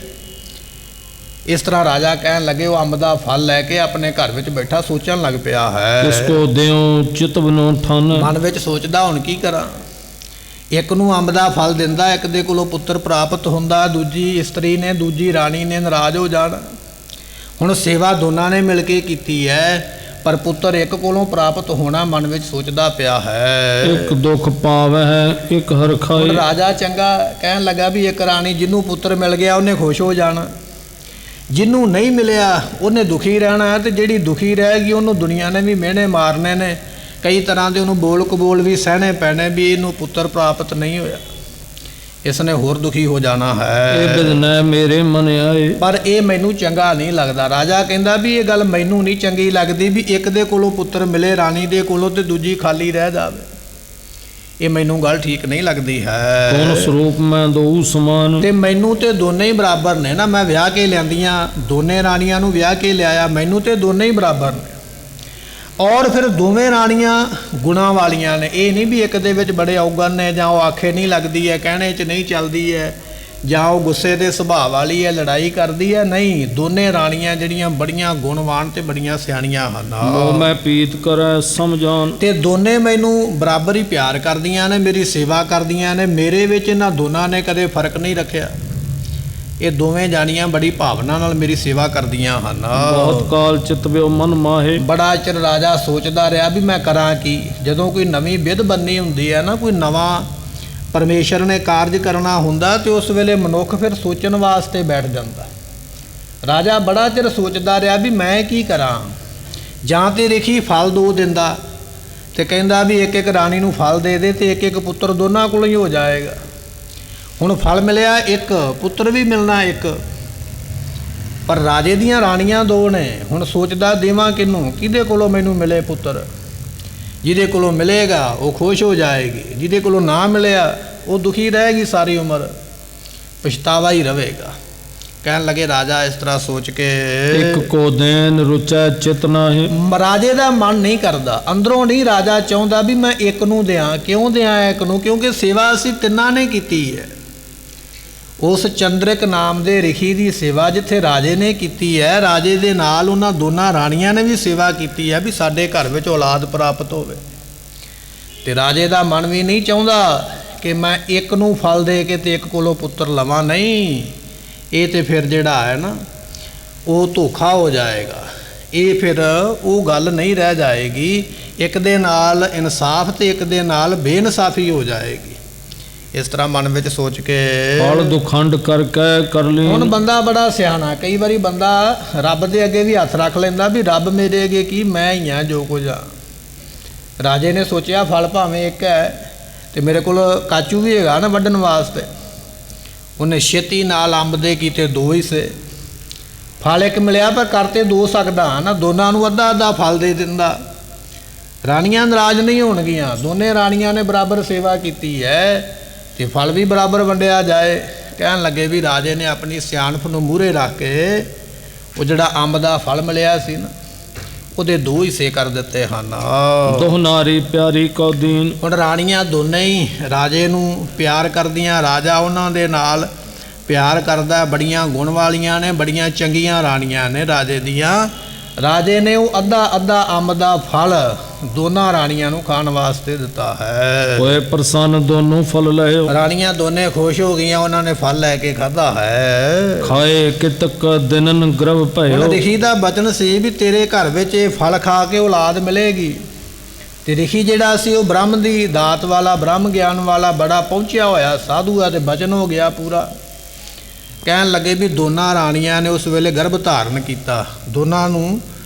ਇਸ ਤਰ੍ਹਾਂ ਰਾਜਾ ਕਹਿਣ ਲੱਗੇ, ਉਹ ਅੰਬ ਦਾ ਫਲ ਲੈ ਕੇ ਆਪਣੇ ਘਰ ਵਿੱਚ ਬੈਠਾ ਸੋਚਣ ਲੱਗ ਪਿਆ ਹੈ। ਕਿਸ ਕੋ ਦਿਓ ਚਿਤਵਨੋ ਠਨ। ਮਨ ਵਿੱਚ ਸੋਚਦਾ ਹੁਣ ਕੀ ਕਰਾਂ, ਇੱਕ ਨੂੰ ਅੰਬ ਦਾ ਫਲ ਦਿੰਦਾ, ਇੱਕ ਦੇ ਕੋਲੋਂ ਪੁੱਤਰ ਪ੍ਰਾਪਤ ਹੁੰਦਾ, ਦੂਜੀ ਇਸਤਰੀ ਨੇ, ਦੂਜੀ ਰਾਣੀ ਨੇ ਨਾਰਾਜ਼ ਹੋ ਜਾਣਾ। ਹੁਣ ਸੇਵਾ ਦੋਨਾਂ ਨੇ ਮਿਲ ਕੇ ਕੀਤੀ ਹੈ, ਪਰ ਪੁੱਤਰ ਇੱਕ ਕੋਲੋਂ ਪ੍ਰਾਪਤ ਹੋਣਾ ਮਨ ਵਿੱਚ ਸੋਚਦਾ ਪਿਆ ਹੈ। ਇੱਕ ਦੁੱਖ ਪਾਵਹਿ ਇੱਕ ਹਰਖਾਈ। ਰਾਜਾ ਚੰਗਾ ਕਹਿਣ ਲੱਗਾ ਵੀ ਇੱਕ ਰਾਣੀ ਜਿਹਨੂੰ ਪੁੱਤਰ ਮਿਲ ਗਿਆ ਉਹਨੇ ਖੁਸ਼ ਹੋ ਜਾਣਾ, ਜਿਹਨੂੰ ਨਹੀਂ ਮਿਲਿਆ ਉਹਨੇ ਦੁਖੀ ਰਹਿਣਾ, ਤੇ ਜਿਹੜੀ ਦੁਖੀ ਰਹੇਗੀ ਉਹਨੂੰ ਦੁਨੀਆ ਨੇ ਵੀ ਮਿਹਣੇ ਮਾਰਨੇ ਨੇ, ਕਈ ਤਰ੍ਹਾਂ ਦੇ ਉਹਨੂੰ ਬੋਲ ਕਬੋਲ ਵੀ ਸਹਿਣੇ ਪੈਣੇ ਵੀ ਇਹਨੂੰ ਪੁੱਤਰ ਪ੍ਰਾਪਤ ਨਹੀਂ ਹੋਇਆ, ਇਸ ਨੇ ਹੋਰ ਦੁਖੀ ਹੋ ਜਾਣਾ ਹੈ। ਇਹ ਬਿਦਨੈ ਮੇਰੇ ਮਨ ਆਏ। ਪਰ ਇਹ ਮੈਨੂੰ ਚੰਗਾ ਨਹੀਂ ਲੱਗਦਾ। ਰਾਜਾ ਕਹਿੰਦਾ ਵੀ ਇਹ ਗੱਲ ਮੈਨੂੰ ਨਹੀਂ ਚੰਗੀ ਲੱਗਦੀ ਵੀ ਇੱਕ ਦੇ ਕੋਲੋਂ ਪੁੱਤਰ ਮਿਲੇ ਰਾਣੀ ਦੇ ਕੋਲੋਂ ਤੇ ਦੂਜੀ ਖਾਲੀ ਰਹਿ ਜਾਵੇ, ਇਹ ਮੈਨੂੰ ਗੱਲ ਠੀਕ ਨਹੀਂ ਲੱਗਦੀ ਹੈ। ਕੌਣ ਸਰੂਪ ਮੈਂ ਦੋ ਸਮਾਨ। ਤੇ ਮੈਨੂੰ ਤੇ ਦੋਨੇ ਹੀ ਬਰਾਬਰ ਨੇ ਨਾ, ਮੈਂ ਵਿਆਹ ਕੇ ਲਿਆਂਦੀਆਂ ਦੋਨੇ ਰਾਣੀਆਂ ਨੂੰ ਵਿਆਹ ਕੇ ਲਿਆਇਆ, ਮੈਨੂੰ ਤੇ ਦੋਨੇ ਹੀ ਬਰਾਬਰ ਨੇ। ਔਰ ਫਿਰ ਦੋਵੇਂ ਰਾਣੀਆਂ ਗੁਣਾਂ ਵਾਲੀਆਂ ਨੇ। ਇਹ ਨਹੀਂ ਵੀ ਇੱਕ ਦੇ ਵਿੱਚ ਬੜੇ ਔਗਣ ਨੇ, ਜਾਂ ਉਹ ਆਖੇ ਨਹੀਂ ਲੱਗਦੀ ਹੈ, ਕਹਿਣੇ 'ਚ ਨਹੀਂ ਚੱਲਦੀ ਹੈ, ਜਾਂ ਉਹ ਗੁੱਸੇ ਦੇ ਸੁਭਾਅ ਵਾਲੀ ਹੈ, ਲੜਾਈ ਕਰਦੀ ਹੈ। ਨਹੀਂ, ਦੋਨੇ ਰਾਣੀਆਂ ਜਿਹੜੀਆਂ ਬੜੀਆਂ ਗੁਣਵਾਨ ਤੇ ਬੜੀਆਂ ਸਿਆਣੀਆਂ ਹਨ। ਮੋਹ ਮੈਂ ਪੀਤ ਕਰੈ ਸਮਝਾਨ, ਤੇ ਦੋਨੇ ਮੈਨੂੰ ਬਰਾਬਰ ਹੀ ਪਿਆਰ ਕਰਦੀਆਂ ਨੇ, ਮੇਰੀ ਸੇਵਾ ਕਰਦੀਆਂ ਨੇ। ਮੇਰੇ ਵਿੱਚ ਇਹਨਾਂ ਦੋਨਾਂ ਨੇ ਕਦੇ ਫਰਕ ਨਹੀਂ ਰੱਖਿਆ। ਇਹ ਦੋਵੇਂ ਜਾਣੀਆਂ ਬੜੀ ਭਾਵਨਾ ਨਾਲ ਮੇਰੀ ਸੇਵਾ ਕਰਦੀਆਂ ਹਨ। ਬਹੁਤ ਕਾਲ ਚਿਤਵਿਓ ਮਨ ਮਾਹੇ, ਬੜਾ ਚਿਰ ਰਾਜਾ ਸੋਚਦਾ ਰਿਹਾ ਵੀ ਮੈਂ ਕਰਾਂ ਕੀ। ਜਦੋਂ ਕੋਈ ਨਵੀਂ ਵਿਧ ਬੰਨੀ ਹੁੰਦੀ ਹੈ ਨਾ, ਕੋਈ ਨਵਾਂ ਪਰਮੇਸ਼ਰ ਨੇ ਕਾਰਜ ਕਰਨਾ ਹੁੰਦਾ, ਤੇ ਉਸ ਵੇਲੇ ਮਨੁੱਖ ਫਿਰ ਸੋਚਣ ਵਾਸਤੇ ਬੈਠ ਜਾਂਦਾ। ਰਾਜਾ ਬੜਾ ਚਿਰ ਸੋਚਦਾ ਰਿਹਾ ਵੀ ਮੈਂ ਕੀ ਕਰਾਂ। ਜਾਂ ਤੇ ਰਿਖੀ ਫਲ ਦੋ ਦਿੰਦਾ ਤੇ ਕਹਿੰਦਾ ਵੀ ਇੱਕ ਇੱਕ ਰਾਣੀ ਨੂੰ ਫਲ ਦੇ ਦੇ ਤੇ ਇੱਕ ਇੱਕ ਪੁੱਤਰ ਦੋਨਾਂ ਕੋਲੋਂ ਹੀ ਹੋ ਜਾਏਗਾ। ਹੁਣ ਫਲ ਮਿਲਿਆ ਇੱਕ, ਪੁੱਤਰ ਵੀ ਮਿਲਣਾ ਇੱਕ, ਪਰ ਰਾਜੇ ਦੀਆਂ ਰਾਣੀਆਂ ਦੋ ਨੇ। ਹੁਣ ਸੋਚਦਾ ਦੇਵਾਂ ਕਿਹਨੂੰ, ਕਿਹਦੇ ਕੋਲੋਂ ਮੈਨੂੰ ਮਿਲੇ ਪੁੱਤਰ। ਜਿਹਦੇ ਕੋਲੋਂ ਮਿਲੇਗਾ ਉਹ ਖੁਸ਼ ਹੋ ਜਾਏਗੀ, ਜਿਹਦੇ ਕੋਲੋਂ ਨਾ ਮਿਲਿਆ ਉਹ ਦੁਖੀ ਰਹੇਗੀ, ਸਾਰੀ ਉਮਰ ਪਛਤਾਵਾ ਹੀ ਰਹੇਗਾ। ਕਹਿਣ ਲੱਗੇ ਰਾਜਾ ਇਸ ਤਰ੍ਹਾਂ ਸੋਚ ਕੇ, ਇੱਕ ਕੋ ਦੇਨ ਰੁਚੈ ਚਿਤ ਨਾਹੀ। ਰਾਜੇ ਦਾ ਮਨ ਨਹੀਂ ਕਰਦਾ, ਅੰਦਰੋਂ ਨਹੀਂ ਰਾਜਾ ਚਾਹੁੰਦਾ ਵੀ ਮੈਂ ਇੱਕ ਨੂੰ ਦਿਆਂ। ਕਿਉਂ ਦਿਆਂ ਇੱਕ ਨੂੰ? ਕਿਉਂਕਿ ਸੇਵਾ ਅਸੀਂ ਤਿੰਨਾਂ ਨੇ ਕੀਤੀ ਹੈ। ਉਸ ਚੰਦਰਿਕ ਨਾਮ ਦੇ ਰਿਖੀ ਦੀ ਸੇਵਾ ਜਿੱਥੇ ਰਾਜੇ ਨੇ ਕੀਤੀ ਹੈ, ਰਾਜੇ ਦੇ ਨਾਲ ਉਹਨਾਂ ਦੋਨਾਂ ਰਾਣੀਆਂ ਨੇ ਵੀ ਸੇਵਾ ਕੀਤੀ ਹੈ ਵੀ ਸਾਡੇ ਘਰ ਵਿੱਚ ਔਲਾਦ ਪ੍ਰਾਪਤ ਹੋਵੇ। ਤੇ ਰਾਜੇ ਦਾ ਮਨ ਵੀ ਨਹੀਂ ਚਾਹੁੰਦਾ ਕਿ ਮੈਂ ਇੱਕ ਨੂੰ ਫਲ ਦੇ ਕੇ ਤੇ ਇੱਕ ਕੋਲੋਂ ਪੁੱਤਰ ਲਵਾਂ। ਨਹੀਂ, ਇਹ ਤੇ ਫਿਰ ਜਿਹੜਾ ਹੈ ਨਾ ਉਹ ਧੋਖਾ ਹੋ ਜਾਏਗਾ। ਇਹ ਫਿਰ ਉਹ ਗੱਲ ਨਹੀਂ ਰਹਿ ਜਾਏਗੀ। ਇੱਕ ਦੇ ਨਾਲ ਇਨਸਾਫ ਤੇ ਇੱਕ ਦੇ ਨਾਲ ਬੇਇਨਸਾਫੀ ਹੋ ਜਾਏਗੀ। ਇਸ ਤਰ੍ਹਾਂ ਮਨ ਵਿੱਚ ਸੋਚ ਕੇ ਫਲ ਦੁਖੰਡ ਕਰਕੇ ਕਰ ਲਈ। ਹੁਣ ਬੰਦਾ ਬੜਾ ਸਿਆਣਾ, ਕਈ ਵਾਰੀ ਬੰਦਾ ਰੱਬ ਦੇ ਅੱਗੇ ਵੀ ਹੱਥ ਰੱਖ ਲੈਂਦਾ ਵੀ ਰੱਬ ਮੇਰੇ ਅੱਗੇ ਕੀ, ਮੈਂ ਹੀ ਹਾਂ ਜੋ ਕੁਝ ਆ। ਰਾਜੇ ਨੇ ਸੋਚਿਆ ਫਲ ਭਾਵੇਂ ਇੱਕ ਹੈ ਤੇ ਮੇਰੇ ਕੋਲ ਕਾਚੂ ਵੀ ਹੈਗਾ ਨਾ ਵੱਢਣ ਵਾਸਤੇ। ਉਹਨੇ ਛੇਤੀ ਨਾਲ ਅੰਬ ਦੇ ਕੀਤੇ ਦੋ ਹਿੱਸੇ। ਫਲ ਇੱਕ ਮਿਲਿਆ ਪਰ ਕਰਤੇ ਦੋ ਸਕਦਾ ਨਾ, ਦੋਨਾਂ ਨੂੰ ਅੱਧਾ ਅੱਧਾ ਫਲ ਦੇ ਦਿੰਦਾ। ਰਾਣੀਆਂ ਨਾਰਾਜ਼ ਨਹੀਂ ਹੋਣਗੀਆਂ, ਦੋਨੇ ਰਾਣੀਆਂ ਨੇ ਬਰਾਬਰ ਸੇਵਾ ਕੀਤੀ ਹੈ ਤੇ ਫਲ ਵੀ ਬਰਾਬਰ ਵੰਡਿਆ ਜਾਏ। ਕਹਿਣ ਲੱਗੇ ਵੀ ਰਾਜੇ ਨੇ ਆਪਣੀ ਸਿਆਣਪ ਨੂੰ ਮੂਹਰੇ ਰੱਖ ਕੇ ਉਹ ਜਿਹੜਾ ਅੰਬ ਦਾ ਫਲ ਮਿਲਿਆ ਸੀ ਨਾ, ਉਹਦੇ ਦੋ ਹਿੱਸੇ ਕਰ ਦਿੱਤੇ ਹਨ। ਦੋਹ ਨਾਰੀ ਪਿਆਰੀ ਕੋ ਦੀਨ। ਹੁਣ ਰਾਣੀਆਂ ਦੋਨੇ ਹੀ ਰਾਜੇ ਨੂੰ ਪਿਆਰ ਕਰਦੀਆਂ, ਰਾਜਾ ਉਹਨਾਂ ਦੇ ਨਾਲ ਪਿਆਰ ਕਰਦਾ। ਬੜੀਆਂ ਗੁਣ ਵਾਲੀਆਂ ਨੇ, ਬੜੀਆਂ ਚੰਗੀਆਂ ਰਾਣੀਆਂ ਨੇ ਰਾਜੇ ਦੀਆਂ। ਰਾਜੇ ਨੇ ਉਹ ਅੱਧਾ ਅੱਧਾ ਅੰਬ ਦਾ ਫਲ ਦੋਨਾਂ ਰਾਣੀਆਂ ਨੂੰ ਖਾਣ ਵਾਸਤੇ ਦਿੱਤਾ ਹੈ। ਹੋਏ ਪ੍ਰਸੰਨ ਦੋਨੋਂ ਫਲ ਲਏ। ਰਾਣੀਆਂ ਦੋਨੇ ਖੁਸ਼ ਹੋ ਗਈਆਂ, ਉਹਨਾਂ ਨੇ ਫਲ ਲੈ ਕੇ ਖਾਧਾ ਹੈ। ਖਾਏ ਕਿਤਕ ਦਿਨਨ ਗਰਭ ਭਇਓ। ਰਿਖੀ ਦਾ ਬਚਨ ਸੀ ਵੀ ਤੇਰੇ ਘਰ ਵਿੱਚ ਇਹ ਫਲ ਖਾ ਕੇ ਔਲਾਦ ਮਿਲੇਗੀ। ਤੇ ਰਿਖੀ ਜਿਹੜਾ ਸੀ ਉਹ ਬ੍ਰਹਮ ਦੀ ਦਾਤ ਵਾਲਾ, ਬ੍ਰਹਮ ਗਿਆਨ ਵਾਲਾ, ਬੜਾ ਪਹੁੰਚਿਆ ਹੋਇਆ ਸਾਧੂ ਆ ਤੇ ਬਚਨ ਹੋ ਗਿਆ ਪੂਰਾ। ਕਹਿਣ ਲੱਗੇ ਵੀ ਦੋਨਾਂ ਰਾਣੀਆਂ ਨੇ ਉਸ ਵੇਲੇ ਗਰਭ ਧਾਰਨ ਕੀਤਾ, ਦੋਨਾਂ ਨੂੰ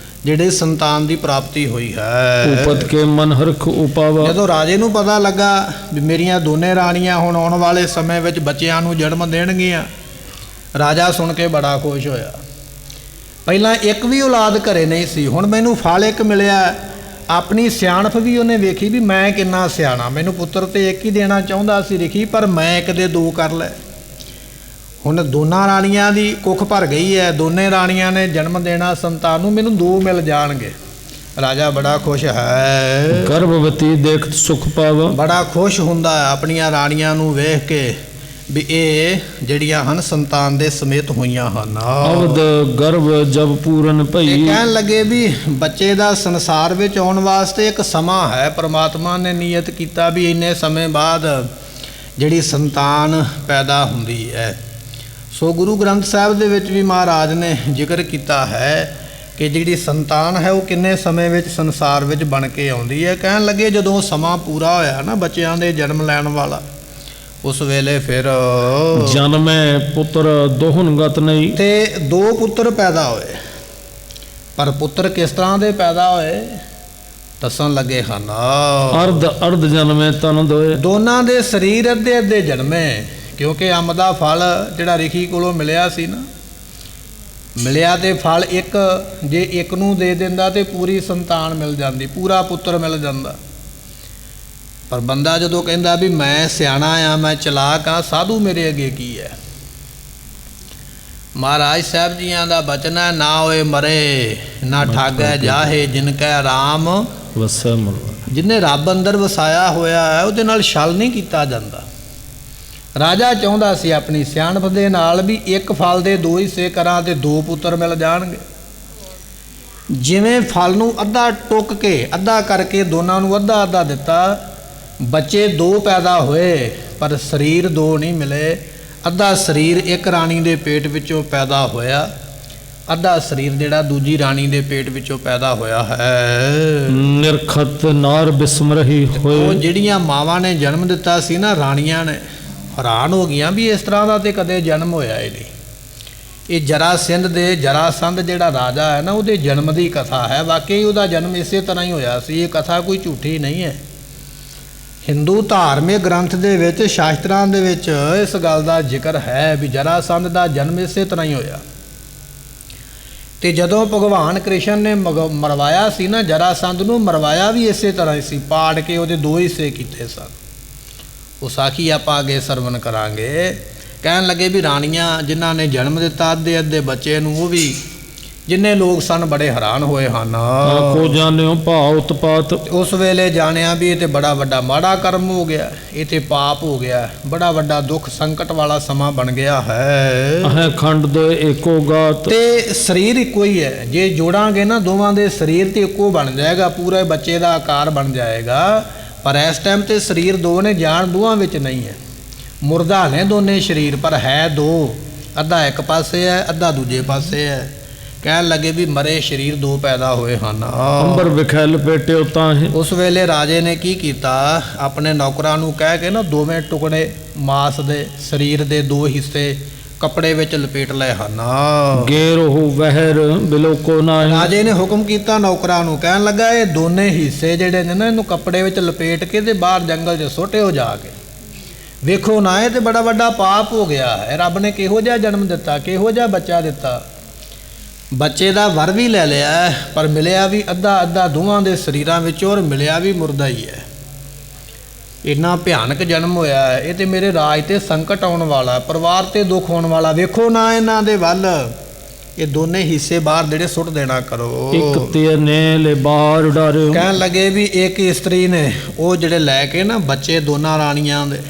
ਜਿਹੜੇ ਸੰਤਾਨ ਦੀ ਪ੍ਰਾਪਤੀ ਹੋਈ ਹੈ। ਉਪਤ ਕੇ ਮਨ ਹਰਖ ਉਪਾਵਾ। ਜਦੋਂ ਰਾਜੇ ਨੂੰ ਪਤਾ ਲੱਗਾ ਵੀ ਮੇਰੀਆਂ ਦੋਨੇ ਰਾਣੀਆਂ ਹੁਣ ਆਉਣ ਵਾਲੇ ਸਮੇਂ ਵਿੱਚ ਬੱਚਿਆਂ ਨੂੰ ਜਨਮ ਦੇਣਗੀਆਂ, ਰਾਜਾ ਸੁਣ ਕੇ ਬੜਾ ਖੁਸ਼ ਹੋਇਆ। ਪਹਿਲਾਂ ਇੱਕ ਵੀ ਔਲਾਦ ਘਰੇ ਨਹੀਂ ਸੀ, ਹੁਣ ਮੈਨੂੰ ਫਲ ਇੱਕ ਮਿਲਿਆ। ਆਪਣੀ ਸਿਆਣਪ ਵੀ ਉਹਨੇ ਵੇਖੀ ਵੀ ਮੈਂ ਕਿੰਨਾ ਸਿਆਣਾ, ਮੈਨੂੰ ਪੁੱਤਰ ਤੇ ਇੱਕ ਹੀ ਦੇਣਾ ਚਾਹੁੰਦਾ ਸੀ ਰਿਖੀ, ਪਰ ਮੈਂ ਇੱਕ ਦੇ ਦੋ ਕਰ ਲਏ। ਹੁਣ ਦੋਨਾਂ ਰਾਣੀਆਂ ਦੀ ਕੁੱਖ ਭਰ ਗਈ ਹੈ, ਦੋਨੇ ਰਾਣੀਆਂ ਨੇ ਜਨਮ ਦੇਣਾ ਸੰਤਾਨ ਨੂੰ, ਮੈਨੂੰ ਦੋ ਮਿਲ ਜਾਣਗੇ। ਰਾਜਾ ਬੜਾ ਖੁਸ਼ ਹੈ। ਗਰਭਵਤੀ ਦੇਖਤ ਸੁਖ ਪਾਵਾ। ਬੜਾ ਖੁਸ਼ ਹੁੰਦਾ ਹੈ ਆਪਣੀਆਂ ਰਾਣੀਆਂ ਨੂੰ ਵੇਖ ਕੇ ਵੀ ਇਹ ਜਿਹੜੀਆਂ ਹਨ ਸੰਤਾਨ ਦੇ ਸਮੇਤ ਹੋਈਆਂ ਹਨ। ਅਵਦ ਗਰਭ ਜਬ ਪੂਰਨ ਭਈ। ਕਹਿਣ ਲੱਗੇ ਵੀ ਬੱਚੇ ਦਾ ਸੰਸਾਰ ਵਿੱਚ ਆਉਣ ਵਾਸਤੇ ਇੱਕ ਸਮਾਂ ਹੈ। ਪਰਮਾਤਮਾ ਨੇ ਨਿਯਤ ਕੀਤਾ ਵੀ ਇੰਨੇ ਸਮੇਂ ਬਾਅਦ ਜਿਹੜੀ ਸੰਤਾਨ ਪੈਦਾ ਹੁੰਦੀ ਹੈ। ਸੋ ਗੁਰੂ ਗ੍ਰੰਥ ਸਾਹਿਬ ਦੇ ਵਿੱਚ ਵੀ ਮਹਾਰਾਜ ਨੇ ਜ਼ਿਕਰ ਕੀਤਾ ਹੈ ਕਿ ਜਿਹੜੀ ਸੰਤਾਨ ਹੈ ਉਹ ਕਿੰਨੇ ਸਮੇਂ ਵਿੱਚ ਸੰਸਾਰ ਵਿੱਚ ਬਣ ਕੇ ਆਉਂਦੀ ਹੈ। ਕਹਿਣ ਲੱਗੇ ਜਦੋਂ ਸਮਾਂ ਪੂਰਾ ਹੋਇਆ ਨਾ ਬੱਚਿਆਂ ਦੇ ਜਨਮ ਲੈਣ ਵਾਲਾ, ਉਸ ਵੇਲੇ ਫਿਰ ਜਨਮੈ ਪੁੱਤਰ ਦੋਹਨ ਗਤ ਨਹੀਂ। ਤੇ ਦੋ ਪੁੱਤਰ ਪੈਦਾ ਹੋਏ। ਪਰ ਪੁੱਤਰ ਕਿਸ ਤਰ੍ਹਾਂ ਦੇ ਪੈਦਾ ਹੋਏ ਦੱਸਣ ਲੱਗੇ ਹਨ। ਅਰਧ ਅਰਧ ਜਨਮੈ ਤਨ ਦੋਏ। ਦੋਨਾਂ ਦੇ ਸਰੀਰ ਅੱਧੇ ਅੱਧੇ ਜਨਮੇ, ਕਿਉਂਕਿ ਅੰਬ ਦਾ ਫਲ ਜਿਹੜਾ ਰਿਖੀ ਕੋਲੋਂ ਮਿਲਿਆ ਸੀ ਨਾ, ਮਿਲਿਆ ਤੇ ਫਲ ਇੱਕ, ਜੇ ਇੱਕ ਨੂੰ ਦੇ ਦਿੰਦਾ ਤੇ ਪੂਰੀ ਸੰਤਾਨ ਮਿਲ ਜਾਂਦੀ, ਪੂਰਾ ਪੁੱਤਰ ਮਿਲ ਜਾਂਦਾ। ਪਰ ਬੰਦਾ ਜਦੋਂ ਕਹਿੰਦਾ ਵੀ ਮੈਂ ਸਿਆਣਾ ਆ, ਮੈਂ ਚਲਾਕ ਆ, ਸਾਧੂ ਮੇਰੇ ਅੱਗੇ ਕੀ ਹੈ। ਮਹਾਰਾਜ ਸਾਹਿਬ ਜੀਆਂ ਦਾ ਬਚਨ ਹੈ, ਨਾ ਹੋਏ ਮਰੇ ਨਾ ਠਾਗੈ ਜਾਹੇ ਜਿਨ ਕੈ ਰਾਮ ਵਸੈ ਮਨ। ਜਿਹਨੇ ਰੱਬ ਅੰਦਰ ਵਸਾਇਆ ਹੋਇਆ ਹੈ ਉਹਦੇ ਨਾਲ ਛਲ ਨਹੀਂ ਕੀਤਾ ਜਾਂਦਾ। ਰਾਜਾ ਚਾਹੁੰਦਾ ਸੀ ਆਪਣੀ ਸਿਆਣਪ ਦੇ ਨਾਲ ਵੀ ਇੱਕ ਫਲ ਦੇ 2 ਹਿੱਸੇ ਕਰਾਂ ਤੇ 2 ਪੁੱਤਰ ਮਿਲ ਜਾਣਗੇ। ਜਿਵੇਂ ਫਲ ਨੂੰ ਅੱਧਾ ਟੁੱਕ ਕੇ ਅੱਧਾ ਕਰਕੇ ਦੋਨਾਂ ਨੂੰ ਅੱਧਾ ਅੱਧਾ ਦਿੱਤਾ, ਬੱਚੇ 2 ਪੈਦਾ ਹੋਏ ਪਰ ਸਰੀਰ 2 ਨਹੀਂ ਮਿਲੇ। ਅੱਧਾ ਸਰੀਰ ਇੱਕ ਰਾਣੀ ਦੇ ਪੇਟ ਵਿੱਚੋਂ ਪੈਦਾ ਹੋਇਆ, ਅੱਧਾ ਸਰੀਰ ਜਿਹੜਾ ਦੂਜੀ ਰਾਣੀ ਦੇ ਪੇਟ ਵਿੱਚੋਂ ਪੈਦਾ ਹੋਇਆ ਹੈ। ਨਿਰਖਤ ਨਾਰ ਬਿਸਮਰਹੀ ਉਹ ਹੋਏ। ਜਿਹੜੀਆਂ ਮਾਵਾਂ ਨੇ ਜਨਮ ਦਿੱਤਾ ਸੀ ਨਾ, ਰਾਣੀਆਂ ਨੇ ਹੈਰਾਨ ਹੋ ਗਈਆਂ ਵੀ ਇਸ ਤਰ੍ਹਾਂ ਦਾ ਤੇ ਕਦੇ ਜਨਮ ਹੋਇਆ ਹੀ ਨਹੀਂ। ਇਹ ਜਰਾਸੰਧ ਦੇ ਜਰਾਸੰਧ ਜਿਹੜਾ ਰਾਜਾ ਹੈ ਨਾ, ਉਹਦੇ ਜਨਮ ਦੀ ਕਥਾ ਹੈ। ਵਾਕਈ ਉਹਦਾ ਜਨਮ ਇਸੇ ਤਰ੍ਹਾਂ ਹੀ ਹੋਇਆ ਸੀ। ਇਹ ਕਥਾ ਕੋਈ ਝੂਠੀ ਨਹੀਂ ਹੈ। ਹਿੰਦੂ ਧਾਰਮਿਕ ਗ੍ਰੰਥ ਦੇ ਵਿੱਚ, ਸ਼ਾਸਤਰਾਂ ਦੇ ਵਿੱਚ ਇਸ ਗੱਲ ਦਾ ਜ਼ਿਕਰ ਹੈ ਵੀ ਜਰਾਸੰਧ ਦਾ ਜਨਮ ਇਸੇ ਤਰ੍ਹਾਂ ਹੀ ਹੋਇਆ। ਤੇ ਜਦੋਂ ਭਗਵਾਨ ਕ੍ਰਿਸ਼ਨ ਨੇ ਮਰਵਾਇਆ ਸੀ ਨਾ ਜਰਾਸੰਧ ਨੂੰ, ਮਰਵਾਇਆ ਵੀ ਇਸੇ ਤਰ੍ਹਾਂ ਹੀ ਸੀ, ਪਾੜ ਕੇ ਉਹਦੇ 2 ਹਿੱਸੇ ਕੀਤੇ ਸਨ। ਉਹ ਸਾਖੀ ਆਪਾਂ ਅੱਗੇ ਸਰਵਣ ਕਰਾਂਗੇ। ਕਹਿਣ ਲੱਗੇ ਵੀ ਰਾਣੀਆਂ ਜਿਨ੍ਹਾਂ ਨੇ ਜਨਮ ਦਿੱਤਾ ਅੱਧੇ ਅੱਧੇ ਬੱਚੇ ਨੂੰ, ਉਹ ਵੀ ਜਿੰਨੇ ਲੋਕ ਸਨ ਬੜੇ ਹੈਰਾਨ ਹੋਏ ਹਨ। ਕੋ ਜਾਣਿਓ ਭਾਉ ਉਤਪਾਤ। ਉਸ ਵੇਲੇ ਜਾਣਿਆ ਵੀ ਇਹ ਤੇ ਬੜਾ ਵੱਡਾ ਮਾੜਾ ਕਰਮ ਹੋ ਗਿਆ, ਇਹ ਤੇ ਪਾਪ ਹੋ ਗਿਆ, ਬੜਾ ਵੱਡਾ ਦੁੱਖ ਸੰਕਟ ਵਾਲਾ ਸਮਾਂ ਬਣ ਗਿਆ ਹੈ। ਅਹੈ ਖੰਡ ਦੇ ਏਕੋ ਗਾਤ। ਤੇ ਸਰੀਰ ਇੱਕੋ ਹੀ ਹੈ, ਜੇ ਜੋੜਾਂਗੇ ਨਾ ਦੋਵਾਂ ਦੇ ਸਰੀਰ ਤੇ ਇੱਕੋ ਬਣ ਜਾਏਗਾ, ਪੂਰੇ ਬੱਚੇ ਦਾ ਆਕਾਰ ਬਣ ਜਾਏਗਾ। ਪਰ ਇਸ ਟਾਈਮ ਤੇ ਸਰੀਰ 2 ਨੇ, ਜਾਨ ਦੋਵਾਂ ਵਿੱਚ ਨਹੀਂ ਹੈ। ਮੁਰਦਾ ਨੇ ਦੋਨੇ ਸਰੀਰ, ਪਰ ਹੈ 2, ਅੱਧਾ ਇੱਕ ਪਾਸੇ ਹੈ ਅੱਧਾ ਦੂਜੇ ਪਾਸੇ ਹੈ। ਕਹਿਣ ਲੱਗੇ ਵੀ ਮਰੇ ਸਰੀਰ 2 ਪੈਦਾ ਹੋਏ ਹਨ। ਅੰਬਰ ਵਿਖੈ ਲਪੇਟਿਓ ਤਾਹੇ। ਉਸ ਵੇਲੇ ਰਾਜੇ ਨੇ ਕੀ ਕੀਤਾ, ਆਪਣੇ ਨੌਕਰਾਂ ਨੂੰ ਕਹਿ ਕੇ ਨਾ 2ਵੇਂ ਟੁਕੜੇ ਮਾਸ ਦੇ ਸਰੀਰ ਦੇ 2 ਹਿੱਸੇ ਕੱਪੜੇ ਵਿੱਚ ਲਪੇਟ ਲਏ ਹਨ। ਗੇਰਹੁ ਵਹਿਰ ਬਿਲੋਕੋ ਨਾਹੀ। ਰਾਜੇ ਨੇ ਹੁਕਮ ਕੀਤਾ ਨੌਕਰਾਂ ਨੂੰ, ਕਹਿਣ ਲੱਗਾ ਇਹ ਦੋਨੇ ਹਿੱਸੇ ਜਿਹੜੇ ਨੇ ਨਾ, ਇਹਨੂੰ ਕੱਪੜੇ ਵਿੱਚ ਲਪੇਟ ਕੇ ਤੇ ਬਾਹਰ ਜੰਗਲ 'ਚ ਸੁੱਟਿਓ ਜਾ ਕੇ। ਵੇਖੋ ਨਾ, ਇਹ ਤੇ ਬੜਾ ਵੱਡਾ ਪਾਪ ਹੋ ਗਿਆ ਹੈ। ਰੱਬ ਨੇ ਕਿਹੋ ਜਿਹਾ ਜਨਮ ਦਿੱਤਾ, ਕਿਹੋ ਜਿਹਾ ਬੱਚਾ ਦਿੱਤਾ। ਬੱਚੇ ਦਾ ਵਰ ਵੀ ਲੈ ਲਿਆ ਪਰ ਮਿਲਿਆ ਵੀ ਅੱਧਾ ਅੱਧਾ ਦੋਵਾਂ ਦੇ ਸਰੀਰਾਂ ਵਿੱਚੋਂ, ਔਰ ਮਿਲਿਆ ਵੀ ਮੁਰਦਾ ਹੀ ਹੈ। ਇੰਨਾ ਭਿਆਨਕ ਜਨਮ ਹੋਇਆ ਹੈ। ਇਹ ਤੇ ਮੇਰੇ ਰਾਜ ਤੇ ਸੰਕਟ ਆਉਣ ਵਾਲਾ, ਪਰਿਵਾਰ ਤੇ ਦੁੱਖ ਹੋਣ ਵਾਲਾ। ਵੇਖੋ ਨਾ ਇਹਨਾਂ ਦੇ ਵੱਲ, ਇਹ ਦੋਨੇ ਹਿੱਸੇ ਬਾਹਰ ਜਿਹੜੇ ਸੁੱਟ ਦੇਣਾ ਕਰੋ। ਇੱਕ ਤੇ ਨੇ ਲੈ ਬਾਹਰ ਡਾਰਿਓ। ਕਹਿਣ ਲੱਗੇ ਵੀ ਇੱਕ ਇਸਤਰੀ ਨੇ ਉਹ ਜਿਹੜੇ ਲੈ ਕੇ ਨਾ ਬੱਚੇ ਦੋਨਾਂ ਰਾਣੀਆਂ ਦੇ